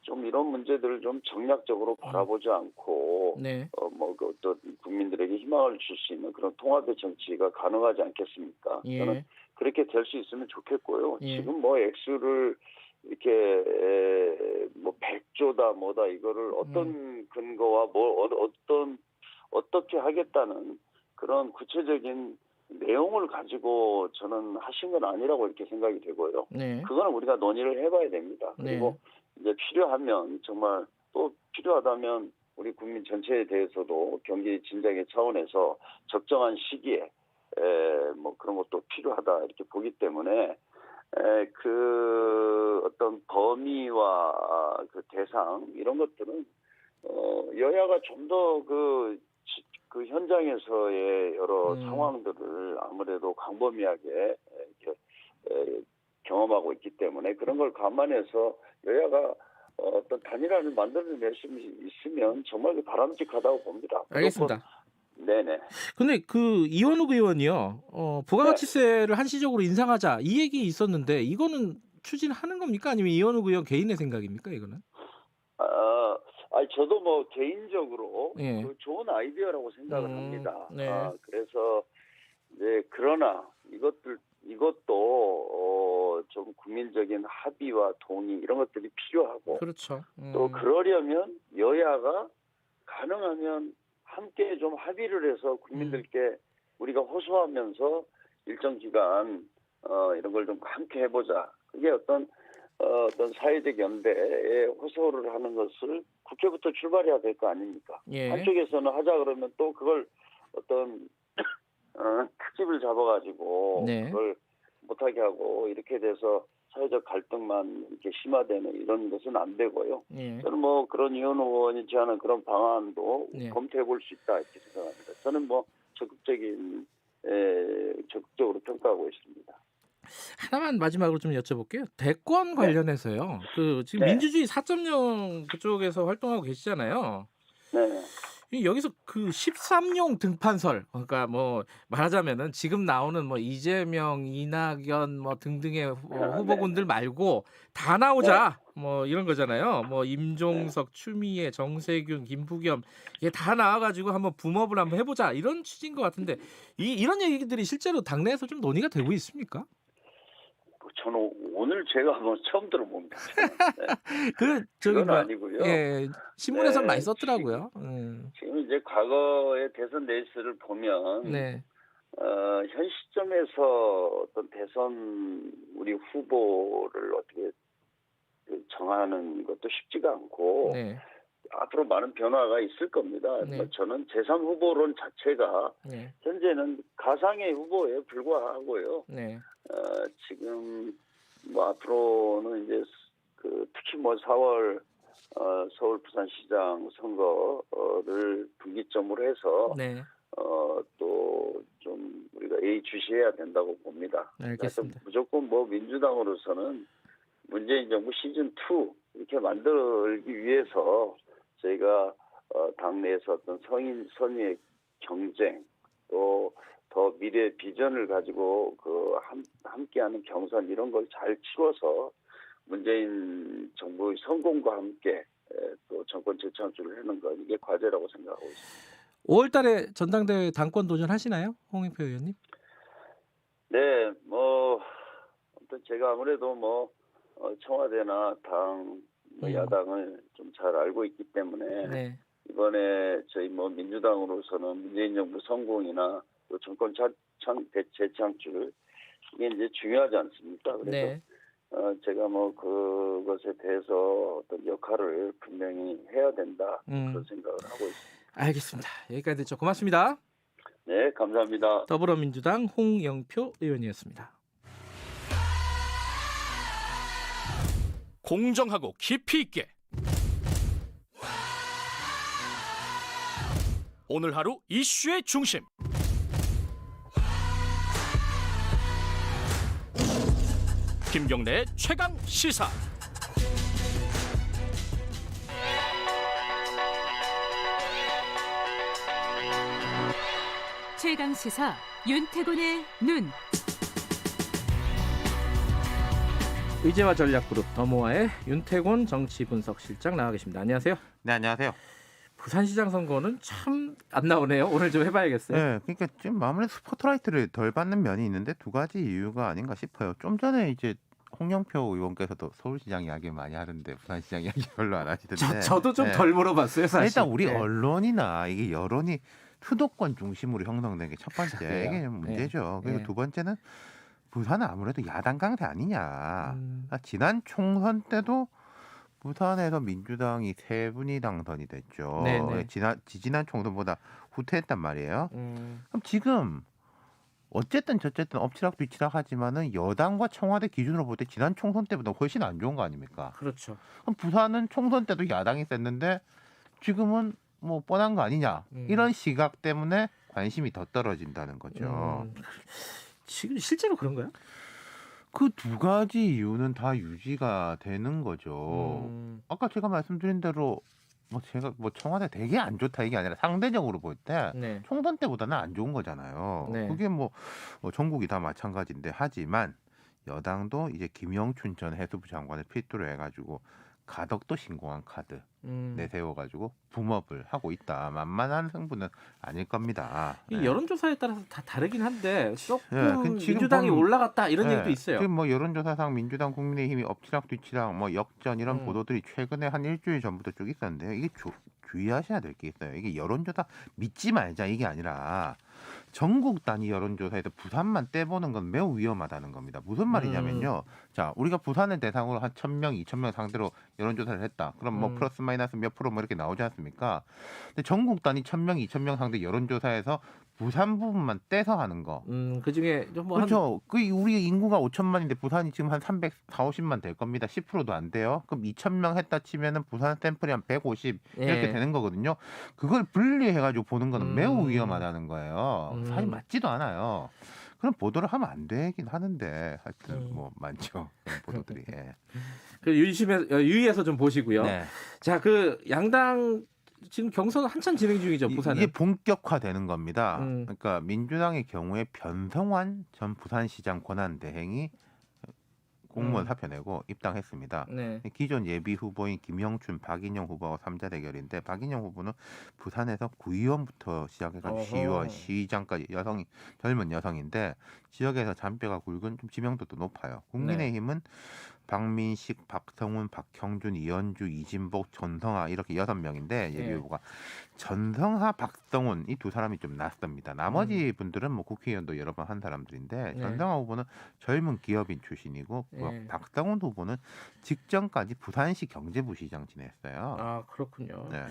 Q: 좀 이런 문제들을 좀 정략적으로 바라보지 않고 어떤 국민들에게 희망을 줄 수 있는 그런 통합의 정치가 가능하지 않겠습니까? 저는 그렇게 될 수 있으면 좋겠고요. 지금 뭐 액수를 이렇게 뭐 100조다 뭐다 이거를 어떤 근거와 어떻게 하겠다는 그런 구체적인 내용을 가지고 저는 하신 건 아니라고 이렇게 생각이 되고요. 그거는 우리가 논의를 해봐야 됩니다. 그리고 이제 필요하면 정말 또 필요하다면 우리 국민 전체에 대해서도 경기 진작의 차원에서 적정한 시기에 뭐 그런 것도 필요하다 이렇게 보기 때문에 그 어떤 범위와 그 대상 이런 것들은 여야가 좀 더 그 현장에서의 여러 상황들을 아무래도 광범위하게 이렇게 경험하고 있기 때문에 그런 걸 감안해서 여야가 어떤 단일화를 만들어낼 수 있으면 정말 바람직하다고 봅니다.
B: 알겠습니다.
Q: 네네.
B: 근데 그 이원욱 의원이요, 부가가치세를 한시적으로 인상하자 이 얘기 있었는데 이거는 추진하는 겁니까? 아니면 이원욱 의원 개인의 생각입니까? 이거는?
Q: 저도 뭐 개인적으로 그 좋은 아이디어라고 생각을 합니다. 그래서 이제 그러나 이것도 좀 국민적인 합의와 동의 이런 것들이 필요하고
B: 그렇죠.
Q: 또 그러려면 여야가 가능하면 함께 좀 합의를 해서 국민들께 우리가 호소하면서 일정 기간 이런 걸 좀 함께 해보자. 그게 어떤 사회적 연대에 호소를 하는 것을 국회부터 출발해야 될 거 아닙니까? 한쪽에서는 하자 그러면 또 그걸 어떤 특집을 잡아가지고 그걸 못하게 하고 이렇게 돼서 사회적 갈등만 이렇게 심화되는 이런 것은 안 되고요. 저는 뭐 그런 이원우 의원이 제안한 그런 방안도 검토해 볼 수 있다 이렇게 생각합니다. 저는 뭐 적극적으로 평가하고 있습니다.
B: 하나만 마지막으로 좀 여쭤볼게요. 대권 관련해서요. 그 지금 민주주의 4.0 그쪽에서 활동하고 계시잖아요. 여기서 그 13용 등판설, 그러니까 뭐 말하자면은 지금 나오는 뭐 이재명, 이낙연 뭐 등등의 후보군들 말고 다 나오자 뭐 이런 거잖아요. 뭐 임종석, 추미애, 정세균, 김부겸 이게 다 나와가지고 한번 붐업을 한번 해보자 이런 취지인 것 같은데 이런 얘기들이 실제로 당내에서 좀 논의가 되고 있습니까?
Q: 저는 오늘 제가 뭐 처음 들어봅니다. 네.
B: 그건
Q: 아니고요.
B: 예, 신문에서 많이 썼더라고요.
Q: 지금 이제 과거의 대선 레이스를 보면 현 시점에서 어떤 대선 우리 후보를 어떻게 정하는 것도 쉽지가 않고 앞으로 많은 변화가 있을 겁니다. 저는 제3후보론 자체가 현재는 가상의 후보에 불과하고요. 지금 뭐 앞으로는 이제 특히 뭐 4월 서울 부산시장 선거를 분기점으로 해서 또 좀 우리가 예의주시해야 된다고 봅니다.
B: 알겠습니다.
Q: 무조건 뭐 민주당으로서는 문재인 정부 시즌 2 이렇게 만들기 위해서 저희가 당내에서 어떤 선의의 경쟁 또 더 미래 비전을 가지고 함께하는 경선 이런 걸 잘 치러서 문재인 정부의 성공과 함께 또 정권 재창출을 하는 것 이게 과제라고 생각하고 있습니다.
B: 5월달에 전당대회 당권 도전하시나요, 홍영표 의원님?
Q: 네, 뭐 아무튼 제가 아무래도 뭐 청와대나 당 야당을 좀 잘 알고 있기 때문에 이번에 저희 뭐 민주당으로서는 문재인 정부 성공이나 또 정권 재창출 이게 이제 중요하지 않습니까? 그래서 제가 뭐 그것에 대해서 어떤 역할을 분명히 해야 된다 그런 생각을 하고 있습니다.
B: 알겠습니다. 여기까지 듣죠. 고맙습니다.
Q: 네, 감사합니다.
B: 더불어민주당 홍영표 의원이었습니다.
G: 공정하고 깊이 있게 오늘 하루 이슈의 중심 김경래의 최강 시사.
R: 최강 시사 윤태곤의 눈.
B: 의제와 전략그룹 더모아의 윤태곤 정치분석실장 나와 계십니다. 안녕하세요.
S: 네, 안녕하세요.
B: 부산시장 선거는 참 안 나오네요. 오늘 좀 해봐야겠어요.
S: 네, 그러니까 지금 아무래도 스포트라이트를 덜 받는 면이 있는데 두 가지 이유가 아닌가 싶어요. 좀 전에 이제 홍영표 의원께서도 서울시장 이야기 많이 하는데 부산시장 이야기 별로 안 하시던데.
B: 저도 좀 덜 물어봤어요, 사실.
S: 일단 우리 언론이나 이게 여론이 수도권 중심으로 형성된 게 첫 번째 이게 문제죠. 그리고 두 번째는 부산은 아무래도 야당 강세 아니냐. 지난 총선 때도 부산에서 민주당이 3분이 당선이 됐죠. 지난 총선보다 후퇴했단 말이에요. 그럼 지금 어쨌든 엎치락뒤치락 하지만은 여당과 청와대 기준으로 볼 때 지난 총선 때보다 훨씬 안 좋은 거 아닙니까?
B: 그렇죠.
S: 그럼 부산은 총선 때도 야당이 셌는데 지금은 뭐 뻔한 거 아니냐 이런 시각 때문에 관심이 더 떨어진다는 거죠.
B: 지금 실제로 그런가요?
S: 그 두 가지 이유는 다 유지가 되는 거죠. 아까 제가 말씀드린 대로 제가 청와대 되게 안 좋다 이게 아니라 상대적으로 볼 때 총선 때보다는 안 좋은 거잖아요. 그게 전국이 다 마찬가지인데 하지만 여당도 이제 김영춘 전 해수부 장관을 필두로 해가지고 가덕도 신공한 카드 내세워가지고 붐업을 하고 있다. 만만한 승부는 아닐 겁니다.
B: 이 여론조사에 따라서 다 다르긴 한데 조금 민주당이 올라갔다 이런 얘기도 있어요.
S: 지금 여론조사상 민주당 국민의힘이 엎치락뒤치락 역전 이런 보도들이 최근에 한 일주일 전부터 쭉 있었는데요. 이게 주의하셔야 될 게 있어요. 이게 여론조사 믿지 말자 이게 아니라 전국 단위 여론조사에서 부산만 떼보는 건 매우 위험하다는 겁니다. 무슨 말이냐면요. 자, 우리가 부산을 대상으로 한 1,000명, 2,000명 상대로 여론조사를 했다. 그럼 플러스 마이너스 몇 프로 이렇게 나오지 않습니까? 근데 전국 단위 1,000명, 2,000명 상대 여론조사에서 부산 부분만 떼서 하는 거.
B: 그중에
S: 그렇죠. 우리 인구가 5천만인데 부산이 지금 한 350만 될 겁니다. 10%도 안 돼요. 그럼 2,000명 했다 치면은 부산 샘플이 한 150 이렇게 되는 거거든요. 그걸 분리해가지고 보는 거는 매우 위험하다는 거예요. 사실 맞지도 않아요. 그럼 보도를 하면 안 되긴 하는데 하여튼 많죠. 그런 보도들이.
B: 유의해서 좀 보시고요. 자, 양당 지금 경선 한참 진행 중이죠, 부산은.
S: 이게 본격화되는 겁니다. 그러니까 민주당의 경우에 변성환 전 부산시장 권한대행이 공무원 사표 내고 입당했습니다.
B: 네.
S: 기존 예비 후보인 김영춘, 박인영 후보하고 3자 대결인데 박인영 후보는 부산에서 구의원부터 시작해가지고 시의원, 시장까지 젊은 여성인데 지역에서 잔뼈가 굵은 좀 지명도도 높아요. 국민의힘은 박민식, 박성훈, 박형준, 이현주, 이진복, 전성하 이렇게 6명인데 예비 후보가 전성하, 박성훈 이 두 사람이 좀 낫습니다. 나머지 분들은 뭐 국회의원도 여러 번 한 사람들인데 전성하 후보는 젊은 기업인 출신이고 박성훈 후보는 직전까지 부산시 경제부시장 지냈어요.
B: 아 그렇군요.
S: 네.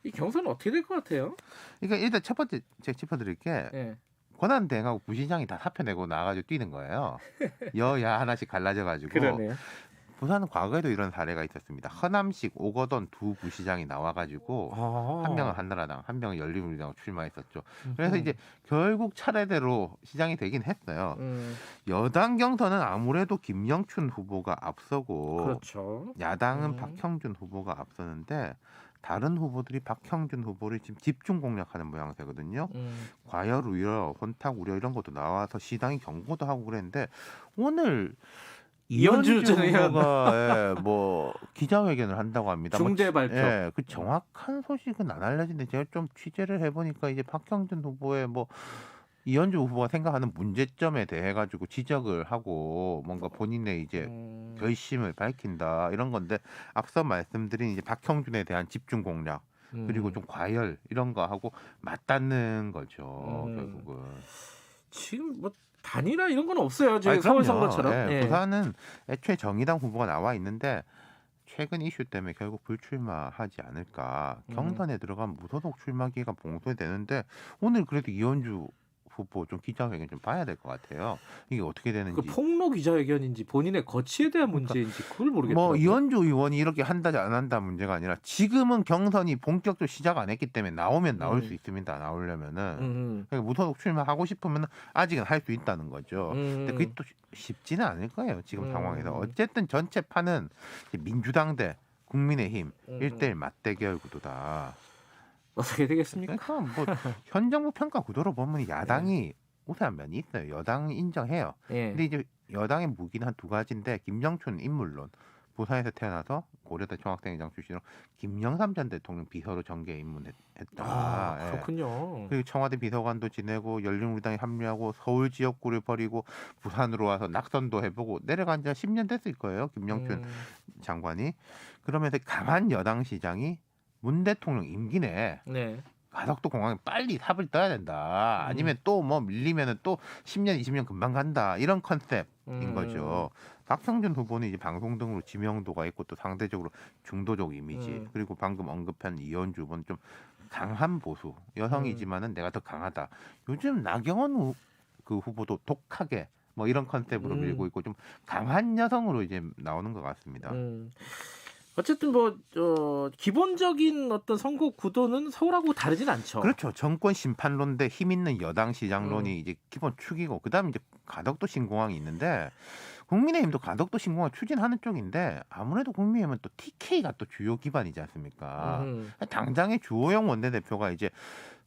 B: 이 경선은 어떻게 될 것 같아요?
S: 그러니까 일단 첫 번째 제가 짚어드릴 게 권한대행하고 부시장이 다 사표 내고 나가지고 뛰는 거예요. 여야 하나씩 갈라져가지고.
B: 그러네요.
S: 부산은 과거에도 이런 사례가 있었습니다. 허남식, 오거돈 두 부시장이 나와가지고 한 명은 한나라당, 한 명은 열린우리당 출마했었죠. 그래서 이제 결국 차례대로 시장이 되긴 했어요. 여당 경선은 아무래도 김영춘 후보가 앞서고
B: 그렇죠.
S: 야당은 박형준 후보가 앞서는데 다른 후보들이 박형준 후보를 지금 집중 공략하는 모양새거든요. 과열 우려, 혼탁 우려 이런 것도 나와서 시당이 경고도 하고 그랬는데 오늘 이현주 후보가 뭐 기자회견을 한다고 합니다.
B: 중대 발표.
S: 그 정확한 소식은 안 알려진데 제가 좀 취재를 해보니까 이제 박형준 후보의 뭐 이현주 후보가 생각하는 문제점에 대해 가지고 지적을 하고 뭔가 본인의 이제 결심을 밝힌다 이런 건데 앞서 말씀드린 이제 박형준에 대한 집중 공략 그리고 좀 과열 이런 거 하고 맞닿는 거죠. 결국은
B: 지금 뭐 단일화 이런 건 없어요. 지금 서울 선거처럼.
S: 부산은 애초에 정의당 후보가 나와 있는데 최근 이슈 때문에 결국 불출마하지 않을까. 경선에 들어가면 무소속 출마 기회가 봉쇄되는데 오늘 그래도 이현주 후보 좀 기자회견 좀 봐야 될 것 같아요. 이게 어떻게 되는지.
B: 그 폭로 기자회견인지 본인의 거취에 대한 문제인지 그걸 모르겠더라고요.
S: 뭐 이현주 의원이 이렇게 한다 안 한다 문제가 아니라 지금은 경선이 본격적으로 시작 안 했기 때문에 나오면 나올 수 있습니다. 나오려면은 그러니까 무소속 출마하고 싶으면 아직은 할 수 있다는 거죠. 근데 그게 또 쉽지는 않을 거예요. 지금 상황에서. 어쨌든 전체 판은 민주당 대 국민의힘 1대1 맞대결 구도다.
B: 어떻게 되겠습니까?
S: 그러니까 뭐 현 정부 평가 구도로 보면 야당이 우세한 면이 있어요. 여당이 인정해요. 근데 이제 여당의 무기는 한 두 가지인데 김영춘 인물론 부산에서 태어나서 고려대 총학생회장 출신으로 김영삼 전 대통령 비서로 정계에 입문했다.
B: 그렇군요.
S: 그리고 청와대 비서관도 지내고 열린우리당에 합류하고 서울 지역구를 버리고 부산으로 와서 낙선도 해보고 내려간 지 10년 됐을 거예요. 김영춘 장관이. 그러면서 강한 여당 시장이 문 대통령 임기 내에 가덕도 공항에 빨리 삽을 떠야 된다. 아니면 또 뭐 밀리면은 또 10년, 20년 금방 간다. 이런 컨셉인 거죠. 박형준 후보는 이제 방송 등으로 지명도가 있고 또 상대적으로 중도적 이미지. 그리고 방금 언급한 이현주 후보는 좀 강한 보수. 여성이지만은 내가 더 강하다. 요즘 나경원 그 후보도 독하게 뭐 이런 컨셉으로 밀고 있고 좀 강한 여성으로 이제 나오는 것 같습니다.
B: 어쨌든 뭐 기본적인 어떤 선거 구도는 서울하고 다르진 않죠.
S: 그렇죠. 정권 심판론 대 힘 있는 여당 시장론이 이제 기본 축이고 그다음에 이제 가덕도 신공항이 있는데 국민의힘도 가덕도 신공항 추진하는 쪽인데 아무래도 국민의힘은 또 TK가 또 주요 기반이지 않습니까? 당장의 주호영 원내대표가 이제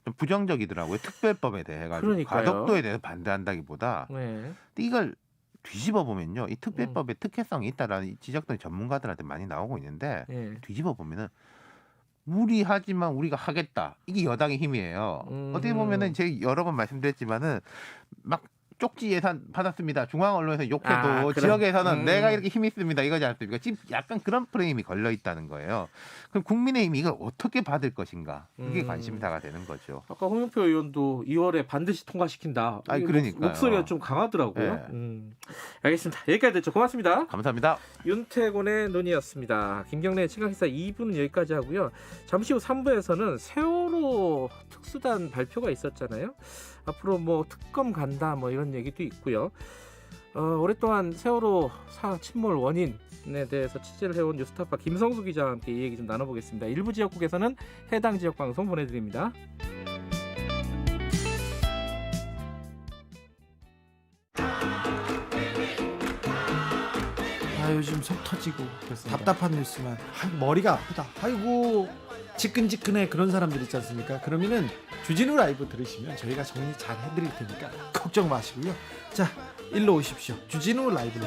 S: 좀 부정적이더라고요. 특별법에 대해 가지고 가덕도에 대해서 반대한다기보다 근데 이걸 뒤집어 보면요, 이 특별법에 특혜성이 있다라는 지적들이 전문가들한테 많이 나오고 있는데 뒤집어 보면은 무리하지만 우리가 하겠다. 이게 여당의 힘이에요. 어떻게 보면은 제가 여러 번 말씀드렸지만은 막 쪽지 예산 받았습니다. 중앙 언론에서 욕해도 지역에서는 내가 이렇게 힘이 있습니다. 이거지 않습니까? 지금 약간 그런 프레임이 걸려 있다는 거예요. 그럼 국민의힘이 이걸 어떻게 받을 것인가? 그게 관심사가 되는 거죠.
B: 아까 홍영표 의원도 2월에 반드시 통과시킨다.
S: 그러니까요.
B: 목소리가 좀 강하더라고요. 알겠습니다. 여기까지 됐죠. 고맙습니다.
S: 감사합니다.
B: 윤태곤의 눈이었습니다. 김경래 최강시사 2부는 여기까지 하고요. 잠시 후 3부에서는 세월호 특수단 발표가 있었잖아요. 앞으로 뭐 특검 간다 뭐 이런 얘기도 있고요. 오랫동안 세월호 침몰 원인에 대해서 취재를 해온 뉴스타파 김성수 기자와 함께 이 얘기 좀 나눠보겠습니다. 일부 지역국에서는 해당 지역 방송 보내드립니다.
T: 요즘 속 터지고 답답한 뉴스만 머리가 아프다. 아이고 지끈지끈해 그런 사람들 있지 않습니까? 그러면은 주진우 라이브 들으시면 저희가 정리 잘 해드릴 테니까 걱정 마시고요. 자, 일로 오십시오. 주진우 라이브로.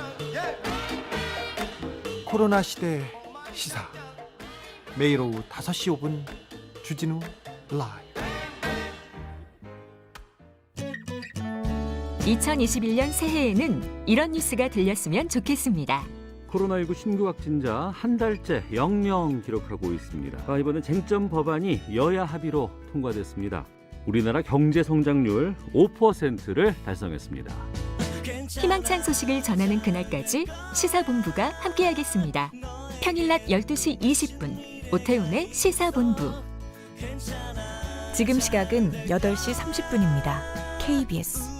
T: 코로나 시대 시사 매일 오후 5시 5분 주진우 라이브.
R: 2021년 새해에는 이런 뉴스가 들렸으면 좋겠습니다.
U: 코로나19 신규 확진자 한 달째 0명 기록하고 있습니다. 이번엔 쟁점 법안이 여야 합의로 통과됐습니다. 우리나라 경제 성장률 5%를 달성했습니다.
R: 희망찬 소식을 전하는 그날까지 시사본부가 함께하겠습니다. 평일 낮 12시 20분 오태훈의 시사본부.
N: 지금 시각은 8시 30분입니다. KBS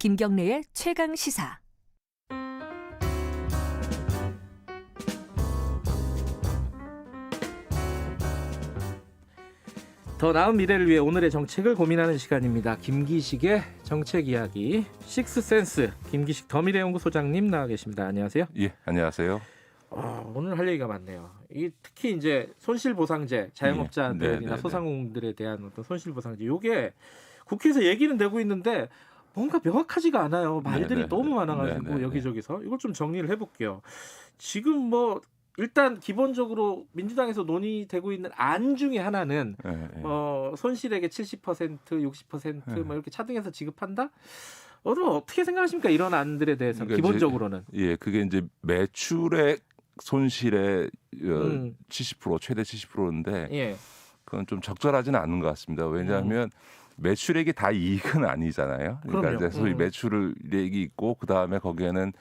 L: 김경래의 최강 시사.
B: 더 나은 미래를 위해 오늘의 정책을 고민하는 시간입니다. 김기식의 정책 이야기 식스센스 김기식 더미래연구소장님 나와 계십니다. 안녕하세요.
V: 예, 안녕하세요.
B: 오늘 할 얘기가 많네요. 이 특히 이제 손실보상제 자영업자들이나
V: 네.
B: 소상공인들에 대한 어떤 손실보상제 이게 국회에서 얘기는 되고 있는데 뭔가 명확하지가 않아요. 말들이 너무 많아가지고 여기저기서 이걸 좀 정리를 해볼게요. 지금 뭐 일단 기본적으로 민주당에서 논의되고 있는 안 중에 하나는 손실액의 70%, 60% 뭐 이렇게 차등해서 지급한다. 어떻게 생각하십니까? 이런 안들에 대해서
V: 그러니까
B: 기본적으로는.
V: 그게 이제 매출액 손실의 70% 최대 70%인데 그건 좀 적절하지는 않은 것 같습니다. 왜냐하면 매출액이 다 이익은 아니잖아요. 그러니까 이제 소위 매출액이 있고 그 다음에 거기에는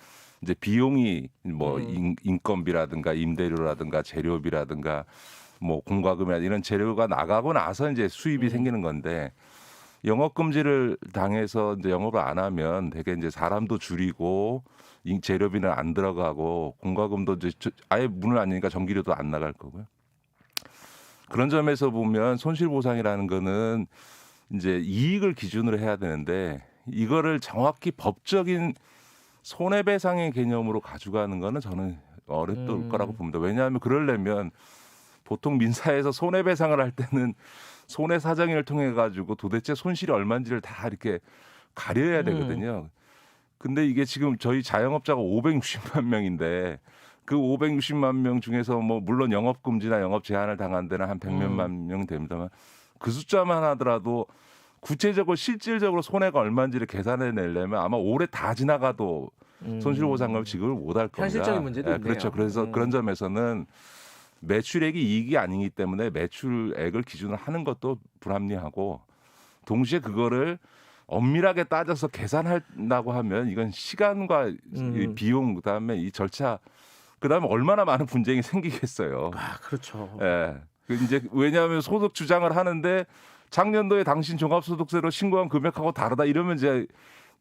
V: 이제 비용이 뭐 인건비라든가 임대료라든가 재료비라든가 뭐 공과금이나 이런 재료가 나가고 나서 이제 수입이 생기는 건데 영업 금지를 당해서 이제 영업을 안 하면 되게 이제 사람도 줄이고 재료비는 안 들어가고 공과금도 이제 아예 문을 안 여니까 전기료도 안 나갈 거고요. 그런 점에서 보면 손실보상이라는 거는 이제 이익을 기준으로 해야 되는데 이거를 정확히 법적인 손해배상의 개념으로 가져가는 거는 저는 어렵을 거라고 봅니다. 왜냐하면 그러려면 보통 민사에서 손해배상을 할 때는 손해사정인을 통해 가지고 도대체 손실이 얼마인지를 다 이렇게 가려야 되거든요. 근데 이게 지금 저희 자영업자가 560만 명인데 그 560만 명 중에서 뭐 물론 영업 금지나 영업 제한을 당한 데는 한 100몇만 명 됩니다만 그 숫자만 하더라도 구체적으로 실질적으로 손해가 얼마인지를 계산해 내려면 아마 올해 다 지나가도 손실보상금을 지급을 못할 겁니다.
B: 현실적인 문제도 있네요.
V: 그렇죠. 그래서 그런 점에서는 매출액이 이익이 아니기 때문에 매출액을 기준으로 하는 것도 불합리하고 동시에 그거를 엄밀하게 따져서 계산한다고 하면 이건 시간과 이 비용 그다음에 이 절차 그다음에 얼마나 많은 분쟁이 생기겠어요.
B: 그렇죠.
V: 이제 왜냐하면 소득 주장을 하는데 작년도에 당신 종합소득세로 신고한 금액하고 다르다 이러면 이제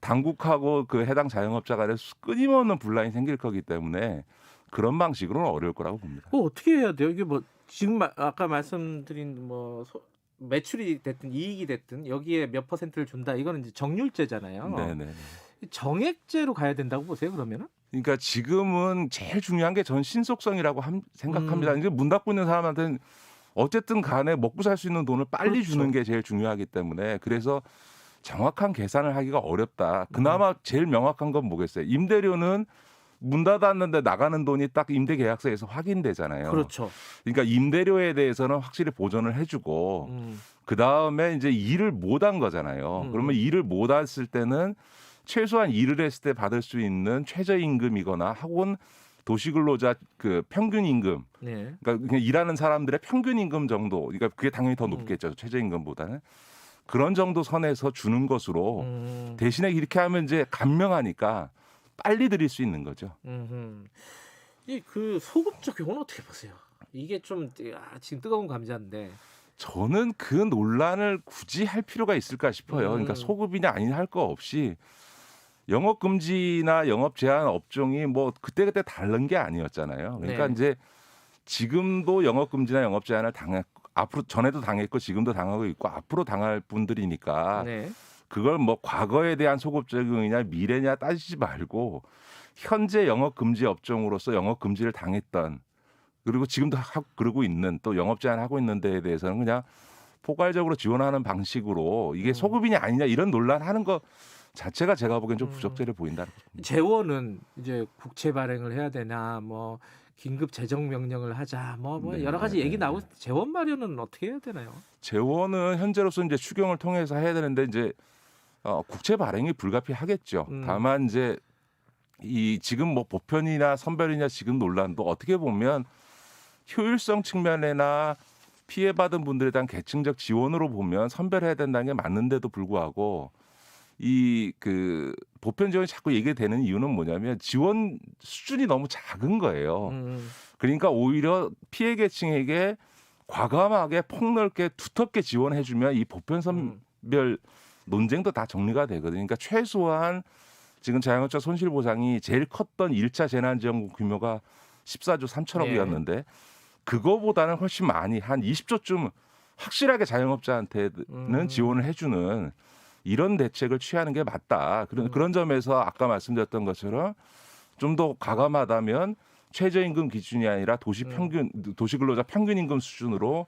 V: 당국하고 그 해당 자영업자 간에 끊임없는 분란이 생길 거기 때문에 그런 방식으로는 어려울 거라고 봅니다.
B: 어떻게 해야 돼요? 이게 뭐 지금 아까 말씀드린 뭐 매출이 됐든 이익이 됐든 여기에 몇 %를 준다 이거는 이제 정률제잖아요.
V: 네네.
B: 정액제로 가야 된다고 보세요 그러면은?
V: 그러니까 지금은 제일 중요한 게 전 신속성이라고 생각합니다. 이제 문 닫고 있는 사람한테는 어쨌든 간에 먹고 살 수 있는 돈을 빨리 주는 게 제일 중요하기 때문에 그래서 정확한 계산을 하기가 어렵다. 그나마 제일 명확한 건 뭐겠어요? 임대료는 문 닫았는데 나가는 돈이 딱 임대계약서에서 확인되잖아요.
B: 그렇죠.
V: 그러니까 임대료에 대해서는 확실히 보전을 해주고 그 다음에 이제 일을 못한 거잖아요. 그러면 일을 못 했을 때는 최소한 일을 했을 때 받을 수 있는 최저임금이거나 혹은 도시근로자 그 평균 임금, 그러니까 그냥 일하는 사람들의 평균 임금 정도, 그러니까 그게 당연히 더 높겠죠 최저임금보다는 그런 정도 선에서 주는 것으로 대신에 이렇게 하면 이제 간명하니까 빨리 드릴 수 있는 거죠.
B: 이 그 소급 적용은 어떻게 보세요? 이게 좀 지금 뜨거운 감자인데.
V: 저는 그 논란을 굳이 할 필요가 있을까 싶어요. 그러니까 소급이냐 아니냐 할 거 없이. 영업 금지나 영업 제한 업종이 뭐 그때그때 다른 게 아니었잖아요. 그러니까 이제 지금도 영업 금지나 영업 제한을 앞으로 전에도 당했고 지금도 당하고 있고 앞으로 당할 분들이니까 그걸 뭐 과거에 대한 소급 적용이냐 미래냐 따지지 말고 현재 영업 금지 업종으로서 영업 금지를 당했던 그리고 지금도 그러고 있는 또 영업 제한하고 있는 데에 대해서는 그냥 포괄적으로 지원하는 방식으로 이게 소급이냐 아니냐 이런 논란하는 거 자체가 제가 보기엔 좀 부적절해 보인다.
B: 재원은 이제 국채 발행을 해야 되나 뭐 긴급 재정 명령을 하자 뭐
V: 네,
B: 여러 가지 얘기 나오고 재원 마련은 어떻게 해야 되나요?
V: 재원은 현재로서 이제 추경을 통해서 해야 되는데 이제 국채 발행이 불가피하겠죠. 다만 이제 이 지금 뭐 보편이나 선별이냐 지금 논란도 어떻게 보면 효율성 측면이나 피해받은 분들에 대한 계층적 지원으로 보면 선별해야 된다는 게 맞는데도 불구하고 이 그 보편 지원이 자꾸 얘기되는 이유는 뭐냐면 지원 수준이 너무 작은 거예요. 그러니까 오히려 피해 계층에게 과감하게 폭넓게 두텁게 지원해주면 이 보편 선별 논쟁도 다 정리가 되거든요. 그러니까 최소한 지금 자영업자 손실 보상이 제일 컸던 1차 재난지원금 규모가 14조 3천억이었는데 그거보다는 훨씬 많이 한 20조쯤 확실하게 자영업자한테는 지원을 해주는 이런 대책을 취하는 게 맞다. 그런 점에서 아까 말씀드렸던 것처럼 좀 더 과감하다면 최저임금 기준이 아니라 도시근로자 평균 임금 수준으로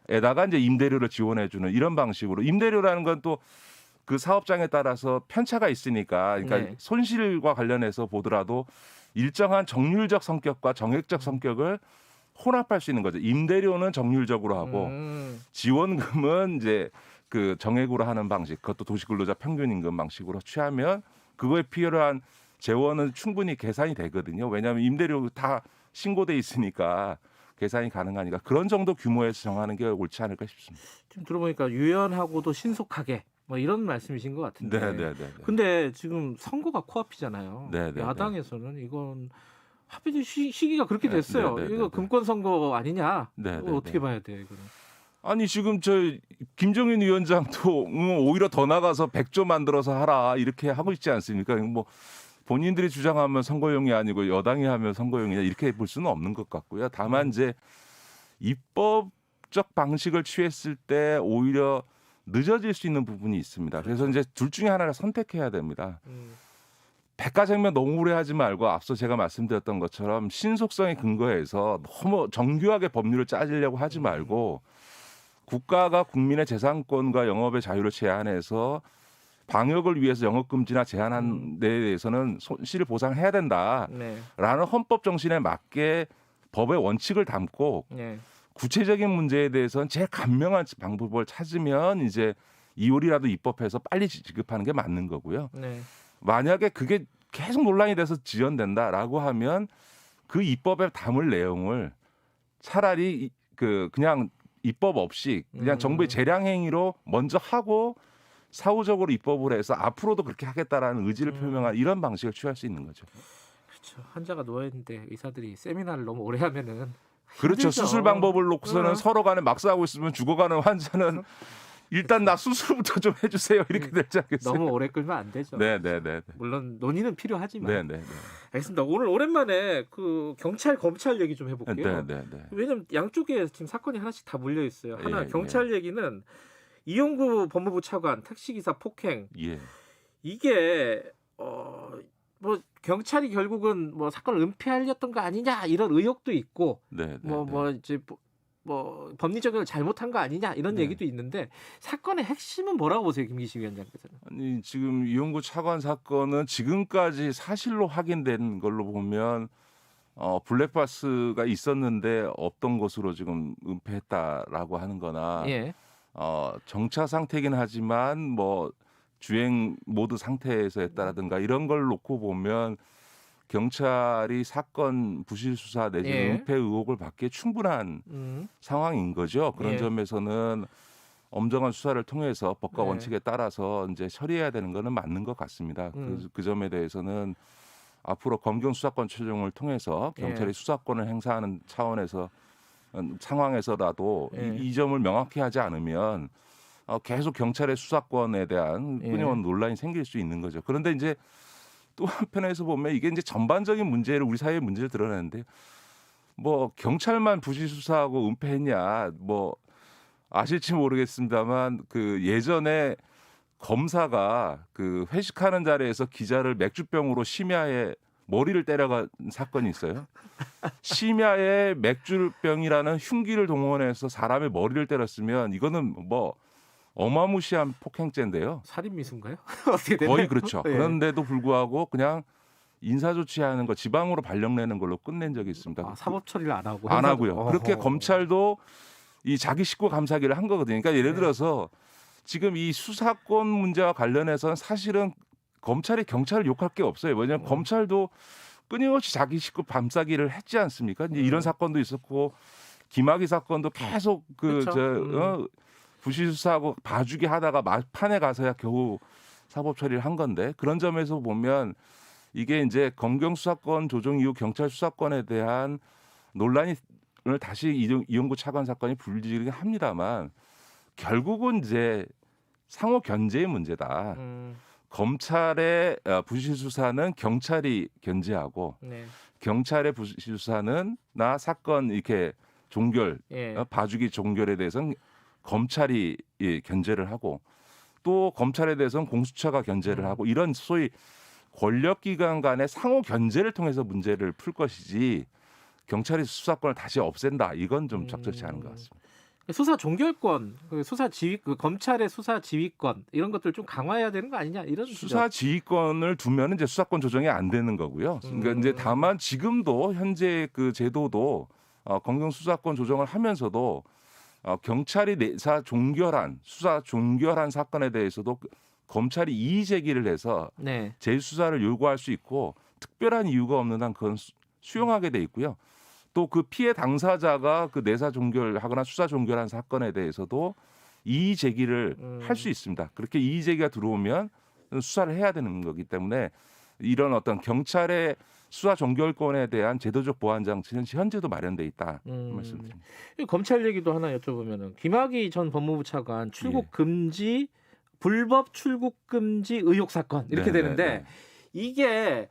V: 에다가 이제 임대료를 지원해주는 이런 방식으로 임대료라는 건 또 그 사업장에 따라서 편차가 있으니까 그러니까 손실과 관련해서 보더라도 일정한 정률적 성격과 정액적 성격을 혼합할 수 있는 거죠. 임대료는 정률적으로 하고 지원금은 이제 그 정액으로 하는 방식, 그것도 도시근로자 평균임금 방식으로 취하면 그거에 필요한 재원은 충분히 계산이 되거든요. 왜냐하면 임대료 다 신고돼 있으니까 계산이 가능하니까 그런 정도 규모에서 정하는 게 옳지 않을까 싶습니다.
B: 지금 들어보니까 유연하고도 신속하게 뭐 이런 말씀이신 것 같은데.
V: 네.
B: 근데 지금 선거가 코앞이잖아요.
V: 네.
B: 야당에서는 이건 합의 시기가 그렇게 됐어요. 이거 금권 선거 아니냐? 어떻게 봐야 돼 이거는?
V: 아니 지금 저 김정인 위원장도 오히려 더 나가서 100조 만들어서 하라 이렇게 하고 있지 않습니까? 뭐 본인들이 주장하면 선거용이 아니고 여당이 하면 선거용이냐 이렇게 볼 수는 없는 것 같고요. 다만 이제 입법적 방식을 취했을 때 오히려 늦어질 수 있는 부분이 있습니다. 그래서 이제 둘 중에 하나를 선택해야 됩니다. 백과장면 너무 오래 하지 말고 앞서 제가 말씀드렸던 것처럼 신속성에 근거해서 너무 정교하게 법률을 짜지려고 하지 말고 국가가 국민의 재산권과 영업의 자유를 제한해서 방역을 위해서 영업금지나 제한한 데에 대해서는 손실을 보상해야 된다라는 헌법 정신에 맞게 법의 원칙을 담고 구체적인 문제에 대해서는 제일 간명한 방법을 찾으면 이제 이율이라도 입법해서 빨리 지급하는 게 맞는 거고요. 만약에 그게 계속 논란이 돼서 지연된다라고 하면 그 입법에 담을 내용을 차라리 그냥 입법 없이 그냥 정부의 재량 행위로 먼저 하고 사후적으로 입법을 해서 앞으로도 그렇게 하겠다라는 의지를 표명한 이런 방식을 취할 수 있는 거죠.
B: 그렇죠. 환자가 누워 있는데 의사들이 세미나를 너무 오래 하면은
V: 그렇죠.
B: 힘들죠.
V: 수술 방법을 놓고서는 서로 간에 막 싸우고 있으면 죽어가는 환자는 일단 나 수술부터 좀 해주세요 이렇게 되지 않겠어요?
B: 너무 오래 끌면 안 되죠.
V: 네.
B: 물론 논의는 필요하지만.
V: 네.
B: 알겠습니다. 오늘 오랜만에 그 경찰 검찰 얘기 좀 해볼게요.
V: 네.
B: 왜냐면 양쪽에 지금 사건이 하나씩 다 물려 있어요. 하나 경찰 얘기는 이용구 법무부 차관 택시기사 폭행. 이게 뭐 경찰이 결국은 뭐 사건을 은폐하려던 거 아니냐 이런 의혹도 있고 뭐 법리적으로 잘못한 거 아니냐 이런 얘기도 있는데 사건의 핵심은 뭐라고 보세요, 김기식 위원장께서는?
V: 아니 지금 이용구 차관 사건은 지금까지 사실로 확인된 걸로 보면 블랙박스가 있었는데 없던 것으로 지금 은폐했다라고 하는거나 정차 상태긴 하지만 뭐 주행 모드 상태에서 했다라든가 이런 걸 놓고 보면 경찰이 사건 부실 수사 내지는 은폐 의혹을 받기에 충분한 상황인 거죠. 그런 점에서는 엄정한 수사를 통해서 법과 원칙에 따라서 이제 처리해야 되는 거는 맞는 것 같습니다. 그 점에 대해서는 앞으로 검경 수사권 최종을 통해서 경찰이 수사권을 행사하는 차원에서 상황에서라도 이 점을 명확히 하지 않으면 계속 경찰의 수사권에 대한 끊임없는 논란이 생길 수 있는 거죠. 그런데 이제 또 한편에서 보면 이게 이제 전반적인 문제를 우리 사회의 문제를 드러내는데 뭐 경찰만 부실 수사하고 은폐했냐 뭐 아실지 모르겠습니다만 그 예전에 검사가 그 회식하는 자리에서 기자를 맥주병으로 심야에 머리를 때려간 사건이 있어요. 심야에 맥주병이라는 흉기를 동원해서 사람의 머리를 때렸으면 이거는 뭐 어마무시한 폭행죄인데요.
B: 살인미수인가요? 어떻게 되나요?
V: 거의 그렇죠.
B: 예.
V: 그런데도 불구하고 그냥 인사조치하는 거 지방으로 발령내는 걸로 끝낸 적이 있습니다.
B: 사법 처리를 안 하고
V: 안 하고요.
B: 어허.
V: 그렇게 검찰도 이 자기 식구 감사기를 한 거거든요. 그러니까 예를 들어서 지금 이 수사권 문제와 관련해서는 사실은 검찰이 경찰을 욕할 게 없어요. 왜냐하면 검찰도 끊임없이 자기 식구 감싸기를 했지 않습니까? 이제 이런 사건도 있었고 김학의 사건도 계속 부실 수사하고 봐주기 하다가 막판에 가서야 겨우 사법 처리를 한 건데 그런 점에서 보면 이게 이제 검경 수사권 조정 이후 경찰 수사권에 대한 논란을 다시 이용구 차관 사건이 불리긴 합니다만 결국은 이제 상호 견제의 문제다. 검찰의 부실 수사는 경찰이 견제하고
B: 네.
V: 경찰의 부실 수사는 나 사건 이렇게 종결 봐주기 종결에 대해서는 검찰이 견제를 하고 또 검찰에 대해서는 공수처가 견제를 하고 이런 소위 권력기관 간의 상호 견제를 통해서 문제를 풀 것이지 경찰이 수사권을 다시 없앤다 이건 좀 적절치 않은 것 같습니다.
B: 수사 종결권, 수사 지휘, 검찰의 수사 지휘권 이런 것들 좀 강화해야 되는 거 아니냐 이런
V: 수사 지휘권을 두면 이제 수사권 조정이 안 되는 거고요. 그러니까 이제 다만 지금도 현재 그 제도도 검경 수사권 조정을 하면서도 경찰이 내사 종결한 수사 종결한 사건에 대해서도 검찰이 이의 제기를 해서
B: 네.
V: 재수사를 요구할 수 있고 특별한 이유가 없는 한 그건 수용하게 돼 있고요. 또 그 피해 당사자가 그 내사 종결하거나 수사 종결한 사건에 대해서도 이의 제기를 할 수 있습니다. 그렇게 이의 제기가 들어오면 수사를 해야 되는 거기 때문에 이런 어떤 경찰의 수사 종결권에 대한 제도적 보완 장치는 현재도 마련돼 있다 말씀드립니다.
B: 검찰 얘기도 하나 여쭤보면은 김학의 전 법무부 차관 출국 금지 불법 출국 금지 의혹 사건 이렇게 되는데 이게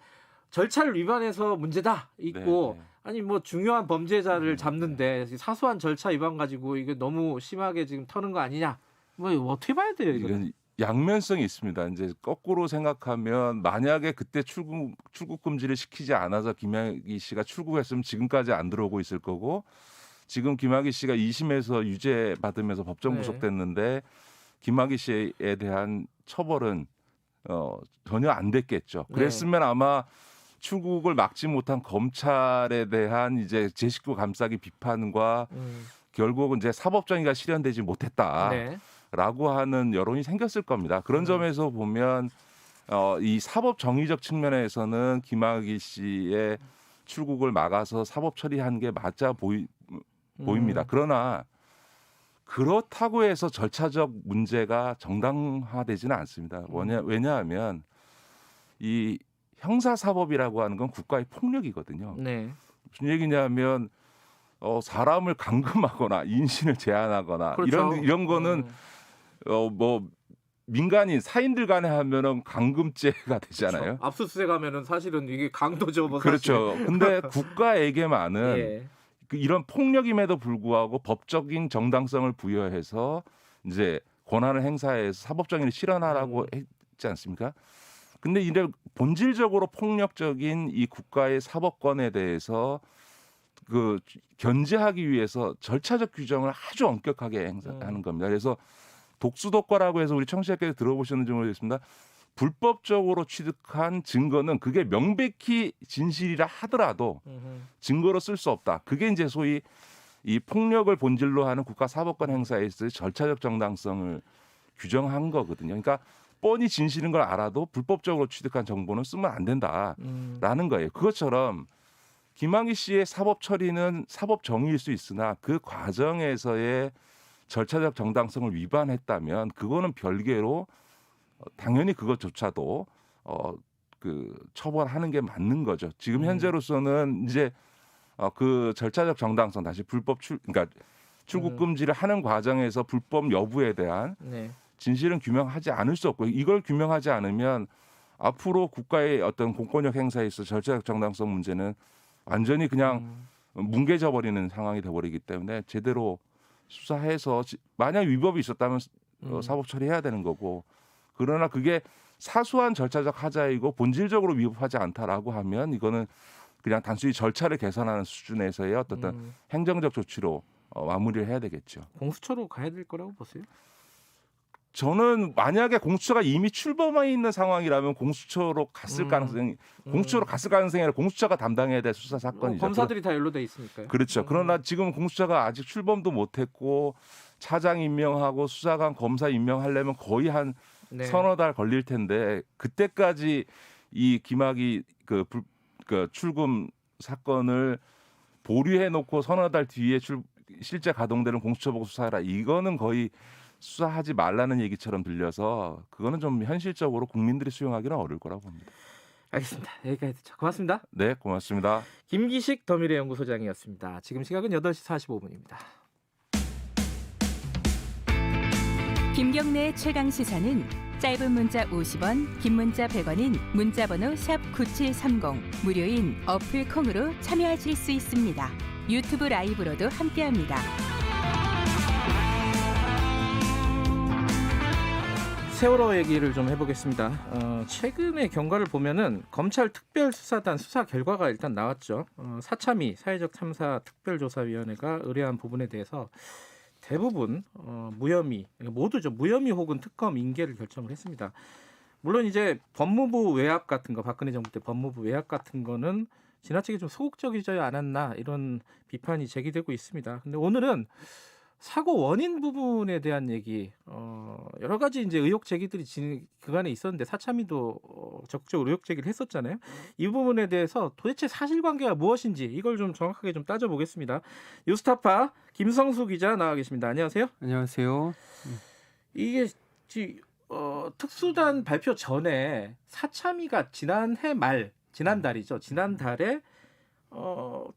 B: 절차를 위반해서 문제다 있고 아니 뭐 중요한 범죄자를 잡는데 사소한 절차 위반 가지고 이게 너무 심하게 지금 터는 거 아니냐? 뭐 어떻게 봐야 돼요 이건?
V: 양면성이 있습니다. 이제 거꾸로 생각하면 만약에 그때 출국 금지를 시키지 않아서 김학의 씨가 출국했으면 지금까지 안 들어오고 있을 거고 지금 김학의 씨가 2심에서 유죄 받으면서 법정 구속됐는데 김학의 씨에 대한 처벌은 전혀 안 됐겠죠. 그랬으면 아마 출국을 막지 못한 검찰에 대한 이제 제 식구 감싸기 비판과 결국은 이제 사법정의가 실현되지 못했다라고 하는 여론이 생겼을 겁니다. 그런 점에서 보면 이 사법정의적 측면에서는 김학의 씨의 출국을 막아서 사법 처리한 게 맞아 보입니다. 그러나 그렇다고 해서 절차적 문제가 정당화되지는 않습니다. 왜냐하면 이 형사사법이라고 하는 건 국가의 폭력이거든요. 무슨 얘기냐면 사람을 감금하거나 인신을 제한하거나
B: 그렇죠.
V: 이런 거는 뭐 민간인 사인들 간에 하면은 감금죄가 되잖아요.
B: 그렇죠. 압수수색하면은 사실은 이게 강도죠. 뭐
V: 그렇죠. 근데 국가에게만은 이런 폭력임에도 불구하고 법적인 정당성을 부여해서 이제 권한을 행사해서 사법정의를 실현하라고 했지 않습니까? 근데 이제 본질적으로 폭력적인 이 국가의 사법권에 대해서 그 견제하기 위해서 절차적 규정을 아주 엄격하게 행사하는 겁니다. 그래서 독수독과라고 해서 우리 청취자께서 들어보셨는지 모르겠습니다. 불법적으로 취득한 증거는 그게 명백히 진실이라 하더라도 증거로 쓸 수 없다. 그게 이제 소위 이 폭력을 본질로 하는 국가 사법권 행사에서의 절차적 정당성을 규정한 거거든요. 그러니까 뻔히 진실인 걸 알아도 불법적으로 취득한 정보는 쓰면 안 된다라는 거예요. 그것처럼 김학의 씨의 사법 처리는 사법 정의일 수 있으나 그 과정에서의 절차적 정당성을 위반했다면 그거는 별개로 당연히 그것조차도 그 처벌하는 게 맞는 거죠. 지금 현재로서는 이제 그 절차적 정당성 다시 그러니까 출국 금지를 하는 과정에서 불법 여부에 대한 진실은 규명하지 않을 수 없고 이걸 규명하지 않으면 앞으로 국가의 어떤 공권력 행사에 있어 절차적 정당성 문제는 완전히 그냥 뭉개져 버리는 상황이 돼버리기 때문에 제대로 수사해서 만약 위법이 있었다면 사법 처리해야 되는 거고 그러나 그게 사소한 절차적 하자이고 본질적으로 위법하지 않다라고 하면 이거는 그냥 단순히 절차를 개선하는 수준에서의 어떤 행정적 조치로 마무리를 해야 되겠죠.
B: 공수처로 가야 될 거라고 보세요?
V: 저는 만약에 공수처가 이미 출범해 있는 상황이라면 공수처로 갔을 가능성이 아니라 공수처가 담당해야 될 수사 사건이죠.
B: 검사들이 다 연루돼 있으니까요.
V: 그렇죠. 그러나 지금 공수처가 아직 출범도 못했고 차장 임명하고 수사관 검사 임명하려면 거의 한 서너 달 걸릴 텐데 그때까지 이 김학의 그 출금 사건을 보류해놓고 서너 달 뒤에 실제 가동되는 공수처 보고 수사하라. 이거는 거의 수사하지 말라는 얘기처럼 들려서 그거는 좀 현실적으로 국민들이 수용하기는 어려울 거라고 봅니다.
B: 알겠습니다. 여기까지 듣죠. 고맙습니다.
V: 네, 고맙습니다.
B: 김기식 더미래연구소장이었습니다. 지금 시각은 8시 45분입니다.
R: 김경래의 최강 시사는 짧은 문자 50원, 긴 문자 100원인 문자번호 샵 9730 무료인 어플 콩으로 참여하실 수 있습니다. 유튜브 라이브로도 함께합니다.
B: 세월호 얘기를 좀 해보겠습니다. 최근의 경과를 보면은 검찰 특별수사단 수사 결과가 일단 나왔죠. 사참위 사회적 참사 특별조사위원회가 의뢰한 부분에 대해서 대부분 무혐의, 모두죠. 무혐의 혹은 특검 인계를 결정을 했습니다. 물론 이제 법무부 외압 같은 거, 박근혜 정부 때 법무부 외압 같은 거는 지나치게 좀 소극적이지 않았나 이런 비판이 제기되고 있습니다. 근데 오늘은 사고 원인 부분에 대한 얘기, 여러 가지 이제 의혹 제기들이 그간에 있었는데 사참위도 적극적으로 의혹 제기를 했었잖아요. 이 부분에 대해서 도대체 사실관계가 무엇인지 이걸 좀 정확하게 좀 따져보겠습니다. 뉴스타파 김성수 기자 나와 계십니다. 안녕하세요.
D: 안녕하세요.
B: 이게 특수단 발표 전에 사참위가 지난달이죠. 지난달에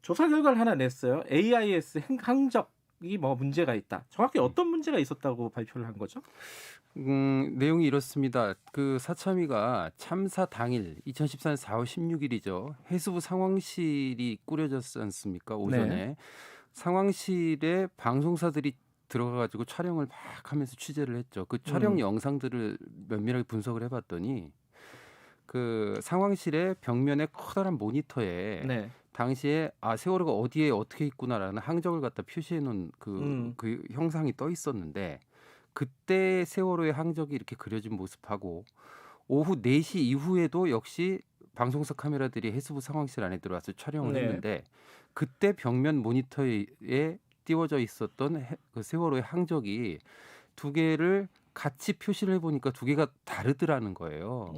B: 조사 결과를 하나 냈어요. AIS 항적 이 문제가 있다. 정확히 어떤 문제가 있었다고 발표를 한 거죠?
D: 내용이 이렇습니다. 그 사참위가 참사 당일 2014년 4월 16일이죠. 해수부 상황실이 꾸려졌지 않습니까? 오전에. 네. 상황실에 방송사들이 들어가가지고 촬영을 막 하면서 취재를 했죠. 그 촬영 영상들을 면밀하게 분석을 해봤더니 그 상황실의 벽면에 커다란 모니터에 당시에 세월호가 어디에 어떻게 있구나라는 항적을 갖다 표시해 놓은 그 형상이 떠 있었는데 그때 세월호의 항적이 이렇게 그려진 모습하고 오후 4시 이후에도 역시 방송사 카메라들이 해수부 상황실 안에 들어와서 촬영을 했는데 그때 벽면 모니터에 띄워져 있었던 그 세월호의 항적이 두 개를 같이 표시를 해보니까 두 개가 다르더라는 거예요.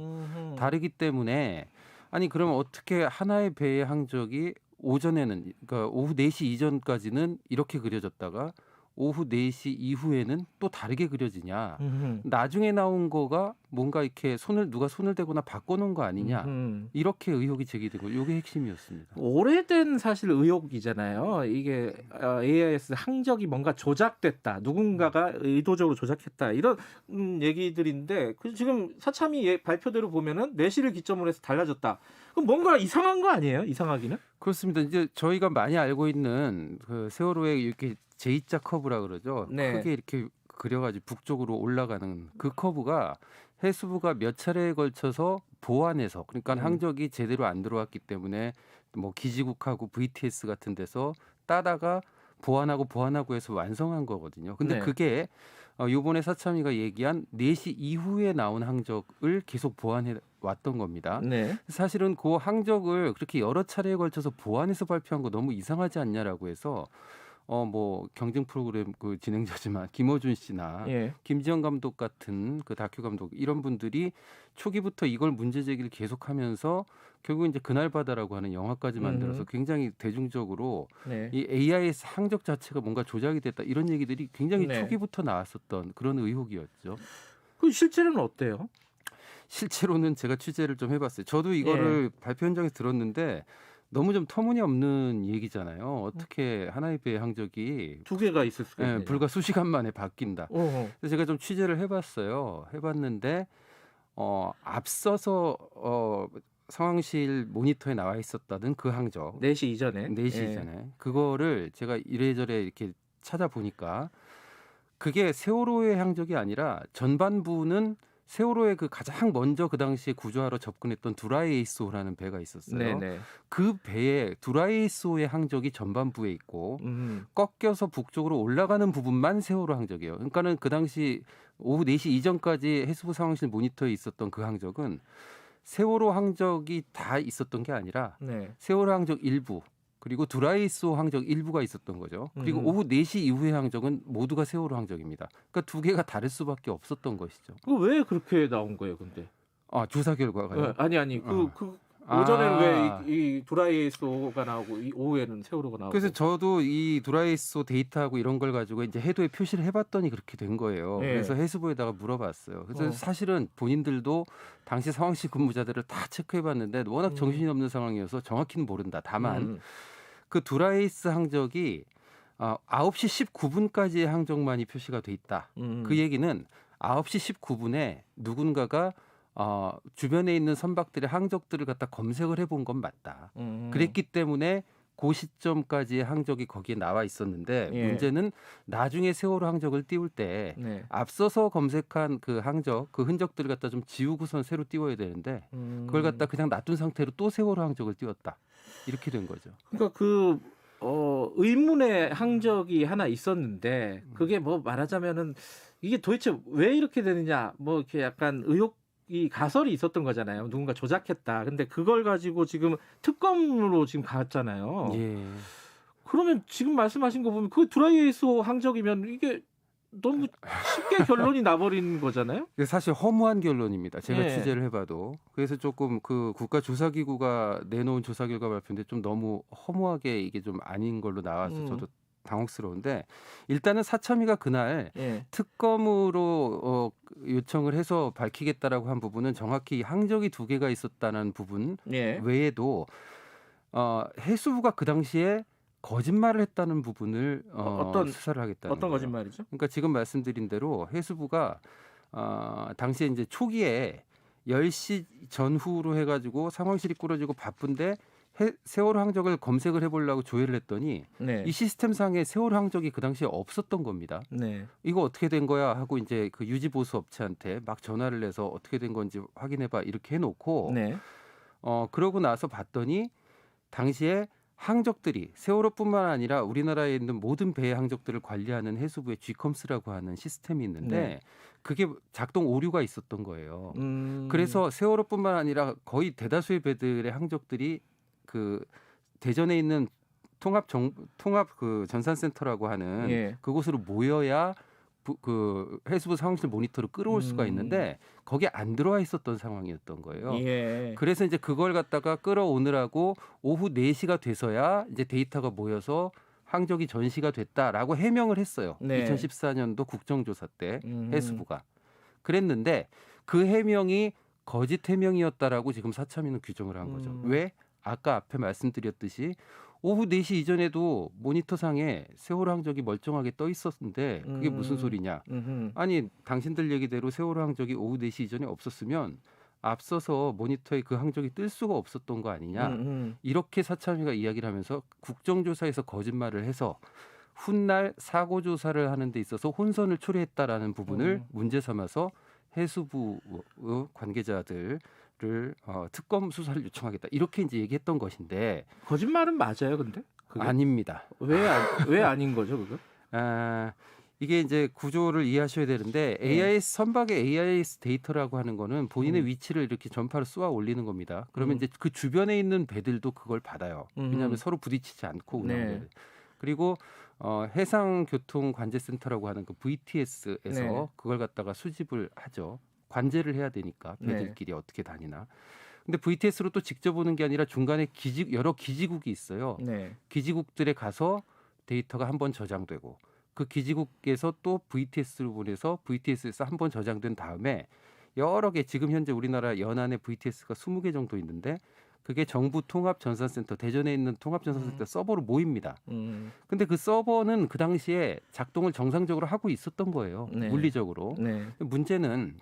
D: 다르기 때문에 아니 그러면 어떻게 하나의 배의 항적이 오전에는 그러니까 오후 4시 이전까지는 이렇게 그려졌다가 오후 4시 이후에는 또 다르게 그려지냐. 나중에 나온 거가 뭔가 이렇게 누가 손을 대거나 바꿔놓은 거 아니냐. 이렇게 의혹이 제기되고 이게 핵심이었습니다.
B: 오래된 사실 의혹이잖아요. 이게 AIS 항적이 뭔가 조작됐다. 누군가가 의도적으로 조작했다. 이런 얘기들인데 지금 사참위 발표대로 보면은 4시를 기점으로 해서 달라졌다. 그럼 뭔가 이상한 거 아니에요? 이상하기는?
D: 그렇습니다. 이제 저희가 많이 알고 있는 그 세월호의 이렇게 J자 커브라 그러죠. 크게 이렇게 그려가지고 북쪽으로 올라가는 그 커브가 해수부가 몇 차례에 걸쳐서 보완해서 그러니까 항적이 제대로 안 들어왔기 때문에 뭐 기지국하고 VTS 같은 데서 따다가 보완하고 해서 완성한 거거든요. 근데 그게 이번에 사참위가 얘기한 4시 이후에 나온 항적을 계속 보완해 왔던 겁니다. 사실은 그 항적을 그렇게 여러 차례에 걸쳐서 보완해서 발표한 거 너무 이상하지 않냐라고 해서 뭐 경쟁 프로그램 그 진행자지만 김어준 씨나 김지영 감독 같은 그 다큐 감독 이런 분들이 초기부터 이걸 문제 제기를 계속하면서 결국 이제 그날바다라고 하는 영화까지 만들어서 굉장히 대중적으로 이 AIS 항적 자체가 뭔가 조작이 됐다 이런 얘기들이 굉장히 초기부터 나왔었던 그런 의혹이었죠.
B: 그 실제로는 어때요?
D: 실제로는 제가 취재를 좀 해봤어요. 저도 이거를 발표 현장에서 들었는데 너무 좀 터무니없는 얘기잖아요. 어떻게 하나의 배의 항적이
B: 두 개가 있을 수가 있네요.
D: 불과 수시간 만에 바뀐다. 그래서 제가 좀 취재를 해봤어요. 해봤는데 앞서서 상황실 모니터에 나와 있었다는 그 항적
B: 4시 이전에
D: 그거를 제가 이래저래 이렇게 찾아보니까 그게 세월호의 항적이 아니라 전반부는 세월호에 그 가장 먼저 그 당시에 구조하러 접근했던 두라이에이스호라는 배가 있었어요.
B: 네네.
D: 그 배에 두라이에이스호의 항적이 전반부에 있고 꺾여서 북쪽으로 올라가는 부분만 세월호 항적이에요. 그러니까는 그 당시 오후 4시 이전까지 해수부 상황실 모니터에 있었던 그 항적은 세월호 항적이 다 있었던 게 아니라
B: 네.
D: 세월호 항적 일부 그리고 두라이에이스호 항적 일부가 있었던 거죠. 그리고 오후 4시 이후의 항적은 모두가 세월호 항적입니다. 그러니까 두 개가 다를 수밖에 없었던 것이죠.
B: 왜 그렇게 나온 거예요, 근데?
D: 조사 결과가요?
B: 아니. 오전에는 왜 이 두라이에이스호가 나오고 이 오후에는 세월호가 나오고.
D: 그래서 저도 이 두라이에이스호 데이터하고 이런 걸 가지고 이제 해도에 표시를 해봤더니 그렇게 된 거예요.
B: 네.
D: 그래서 해수부에다가 물어봤어요. 그래서 사실은 본인들도 당시 상황실 근무자들을 다 체크해봤는데 워낙 정신이 없는 상황이어서 정확히는 모른다. 다만 그 두라이에이스 항적이 9시 19분까지의 항적만이 표시가 돼 있다. 그 얘기는 9시 19분에 누군가가 주변에 있는 선박들의 항적들을 갖다 검색을 해본 건 맞다. 그랬기 때문에 그 시점까지의 항적이 거기에 나와 있었는데 문제는 나중에 세월호 항적을 띄울 때 앞서서 검색한 그 항적, 그 흔적들을 갖다 좀 지우고선 새로 띄워야 되는데 그걸 갖다 그냥 놔둔 상태로 또 세월호 항적을 띄웠다. 이렇게 된 거죠.
B: 그러니까 의문의 항적이 하나 있었는데 그게 뭐 말하자면은 이게 도대체 왜 이렇게 되느냐 뭐 이렇게 약간 이 가설이 있었던 거잖아요. 누군가 조작했다. 근데 그걸 가지고 지금 특검으로 지금 갔잖아요.
D: 예.
B: 그러면 지금 말씀하신 거 보면 그 드라이에이스호 항적이면 이게 너무 쉽게 결론이 나버린 거잖아요.
D: 사실 허무한 결론입니다. 제가
B: 예.
D: 취재를 해봐도. 그래서 조금 그 국가조사기구가 내놓은 조사 결과 발표인데 좀 너무 허무하게 이게 좀 아닌 걸로 나와서 저도 당혹스러운데 일단은 사참위가 그날 특검으로 요청을 해서 밝히겠다라고 한 부분은 정확히 항적이 2개가 있었다는 부분 외에도 해수부가 그 당시에 거짓말을 했다는 부분을 수사를 하겠다는
B: 어떤
D: 거예요.
B: 거짓말이죠?
D: 그러니까 지금 말씀드린 대로 해수부가 당시에 이제 초기에 10시 전후로 해가지고 상황실이 꾸려지고 바쁜데 세월호 항적을 검색을 해보려고 조회를 했더니 이 시스템상에 세월호 항적이 그 당시에 없었던 겁니다. 이거 어떻게 된 거야 하고 이제 그 유지보수 업체한테 막 전화를 해서 어떻게 된 건지 확인해봐 이렇게 해놓고 그러고 나서 봤더니 당시에 항적들이 세월호뿐만 아니라 우리나라에 있는 모든 배의 항적들을 관리하는 해수부의 G컴스라고 하는 시스템이 있는데 그게 작동 오류가 있었던 거예요. 그래서 세월호뿐만 아니라 거의 대다수의 배들의 항적들이 그 대전에 있는 통합 그 전산센터라고 하는 그곳으로 모여야 그 해수부 상황실 모니터를 끌어올 수가 있는데 거기에 안 들어와 있었던 상황이었던 거예요. 그래서 이제 그걸 갖다가 끌어오느라고 오후 4시가 돼서야 이제 데이터가 모여서 항적이 전시가 됐다라고 해명을 했어요. 2014년도 국정조사 때 해수부가. 그랬는데 그 해명이 거짓 해명이었다라고 지금 사참위는 규정을 한 거죠. 왜? 아까 앞에 말씀드렸듯이 오후 4시 이전에도 모니터상에 세월호 항적이 멀쩡하게 떠 있었는데 그게 무슨 소리냐. 아니 당신들 얘기대로 세월호 항적이 오후 4시 이전에 없었으면 앞서서 모니터에 그 항적이 뜰 수가 없었던 거 아니냐. 이렇게 사참위가 이야기를 하면서 국정조사에서 거짓말을 해서 훗날 사고조사를 하는 데 있어서 혼선을 초래했다라는 부분을 문제 삼아서 해수부 관계자들 특검 수사를 요청하겠다 이렇게 이제 얘기했던 것인데
B: 거짓말은 맞아요, 근데? 그게?
D: 아닙니다.
B: 왜 아닌 거죠, 그거?
D: 이게 이제 구조를 이해하셔야 되는데 AIS 선박의 AIS 데이터라고 하는 거는 본인의 위치를 이렇게 전파를 쏘아 올리는 겁니다. 그러면 이제 그 주변에 있는 배들도 그걸 받아요. 왜냐하면 서로 부딪히지 않고 운항을. 그리고 해상교통관제센터라고 하는 그 VTS에서 그걸 갖다가 수집을 하죠. 관제를 해야 되니까 배들끼리 어떻게 다니나. 근데 VTS로 또 직접 오는 게 아니라 중간에 여러 기지국이 있어요. 기지국들에 가서 데이터가 한번 저장되고 그 기지국에서 또 VTS로 보내서 VTS에서 한번 저장된 다음에 여러 개 지금 현재 우리나라 연안에 VTS가 20개 정도 있는데 그게 정부 통합전산센터 대전에 있는 통합전산센터 서버로 모입니다. 근데 그 서버는 그 당시에 작동을 정상적으로 하고 있었던 거예요. 물리적으로. 문제는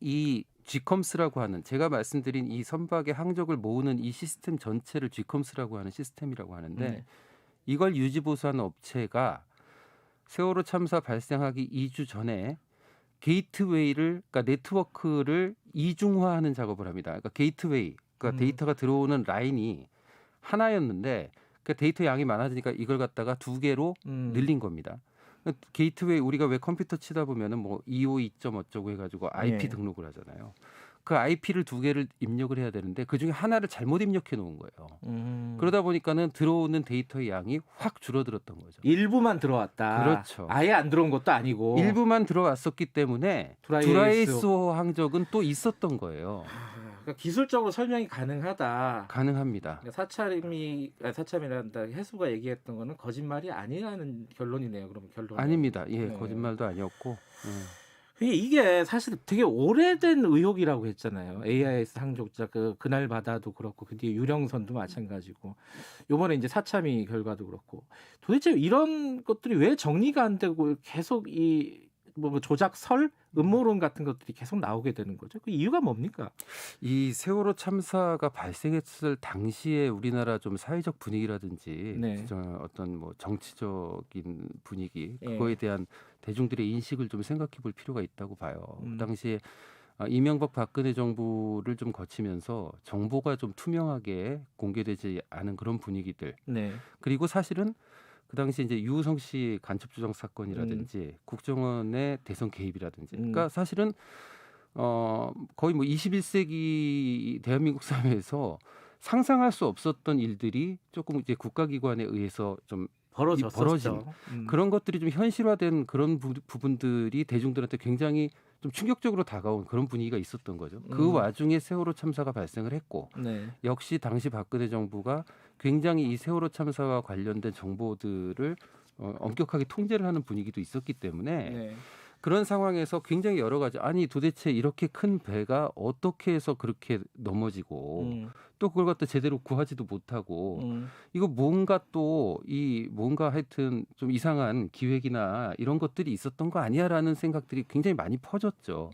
D: 이 G컴스라고 하는 제가 말씀드린 이 선박의 항적을 모으는 이 시스템 전체를 G컴스라고 하는 시스템이라고 하는데 이걸 유지보수하는 업체가 세월호 참사 발생하기 2주 전에 게이트웨이를 그러니까 네트워크를 이중화하는 작업을 합니다. 그러니까 게이트웨이, 그러니까 데이터가 들어오는 라인이 하나였는데 그러니까 데이터 양이 많아지니까 이걸 갖다가 두 개로 늘린 겁니다. 게이트웨이 우리가 왜 컴퓨터 치다 보면은 뭐 252점 어쩌고 해가지고 IP 등록을 하잖아요. 그 IP를 두 개를 입력을 해야 되는데 그 중에 하나를 잘못 입력해 놓은 거예요. 그러다 보니까는 들어오는 데이터의 양이 확 줄어들었던 거죠.
B: 일부만 들어왔다.
D: 그렇죠.
B: 아예 안 들어온 것도 아니고.
D: 일부만 들어왔었기 때문에 드라이애스호 항적은 또 있었던 거예요.
B: 그러니까 기술적으로 설명이 가능하다.
D: 가능합니다.
B: 사참이란다 해수가 얘기했던 거는 거짓말이 아니라는 결론이네요. 그럼 결론.
D: 아닙니다. 예, 거짓말도 아니었고.
B: 이게 사실 되게 오래된 의혹이라고 했잖아요. AIS 항족자 그날 바다도 그렇고 그 뒤에 유령선도 마찬가지고 이번에 이제 사참이 결과도 그렇고 도대체 이런 것들이 왜 정리가 안 되고 계속 이 뭐 조작설, 음모론 같은 것들이 계속 나오게 되는 거죠. 그 이유가 뭡니까?
D: 이 세월호 참사가 발생했을 당시에 우리나라 좀 사회적 분위기라든지 어떤 뭐 정치적인 분위기 그거에 대한 대중들의 인식을 좀 생각해 볼 필요가 있다고 봐요. 그 당시에 이명박 박근혜 정부를 좀 거치면서 정보가 좀 투명하게 공개되지 않은 그런 분위기들. 그리고 사실은 그 당시 이제 유우성 씨 간첩 조작 사건이라든지 국정원의 대선 개입이라든지, 그러니까 사실은 거의 뭐 21세기 대한민국 사회에서 상상할 수 없었던 일들이 조금 이제 국가기관에 의해서 좀 벌어진 그런 것들이 좀 현실화된 그런 부분들이 대중들한테 굉장히 좀 충격적으로 다가온 그런 분위기가 있었던 거죠. 그 와중에 세월호 참사가 발생을 했고 역시 당시 박근혜 정부가 굉장히 이 세월호 참사와 관련된 정보들을 엄격하게 통제를 하는 분위기도 있었기 때문에 그런 상황에서 굉장히 여러 가지 아니 도대체 이렇게 큰 배가 어떻게 해서 그렇게 넘어지고 또 그걸 갖다 제대로 구하지도 못하고 이거 뭔가 또 뭔가 하여튼 좀 이상한 기획이나 이런 것들이 있었던 거 아니야라는 생각들이 굉장히 많이 퍼졌죠.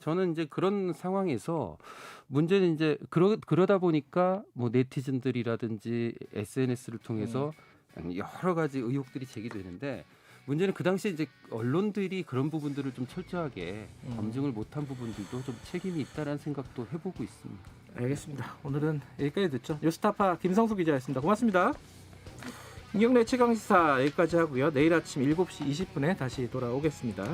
D: 저는 이제 그런 상황에서 문제는 이제 그러다 보니까 뭐 네티즌들이라든지 SNS를 통해서 여러 가지 의혹들이 제기되는데 문제는 그 당시에 이제 언론들이 그런 부분들을 좀 철저하게 검증을 못한 부분들도 좀 책임이 있다라는 생각도 해보고 있습니다.
B: 알겠습니다. 오늘은 여기까지 듣죠. 뉴스타파 김성수 기자였습니다. 고맙습니다. 김경래 최강시사 여기까지 하고요. 내일 아침 7시 20분에 다시 돌아오겠습니다.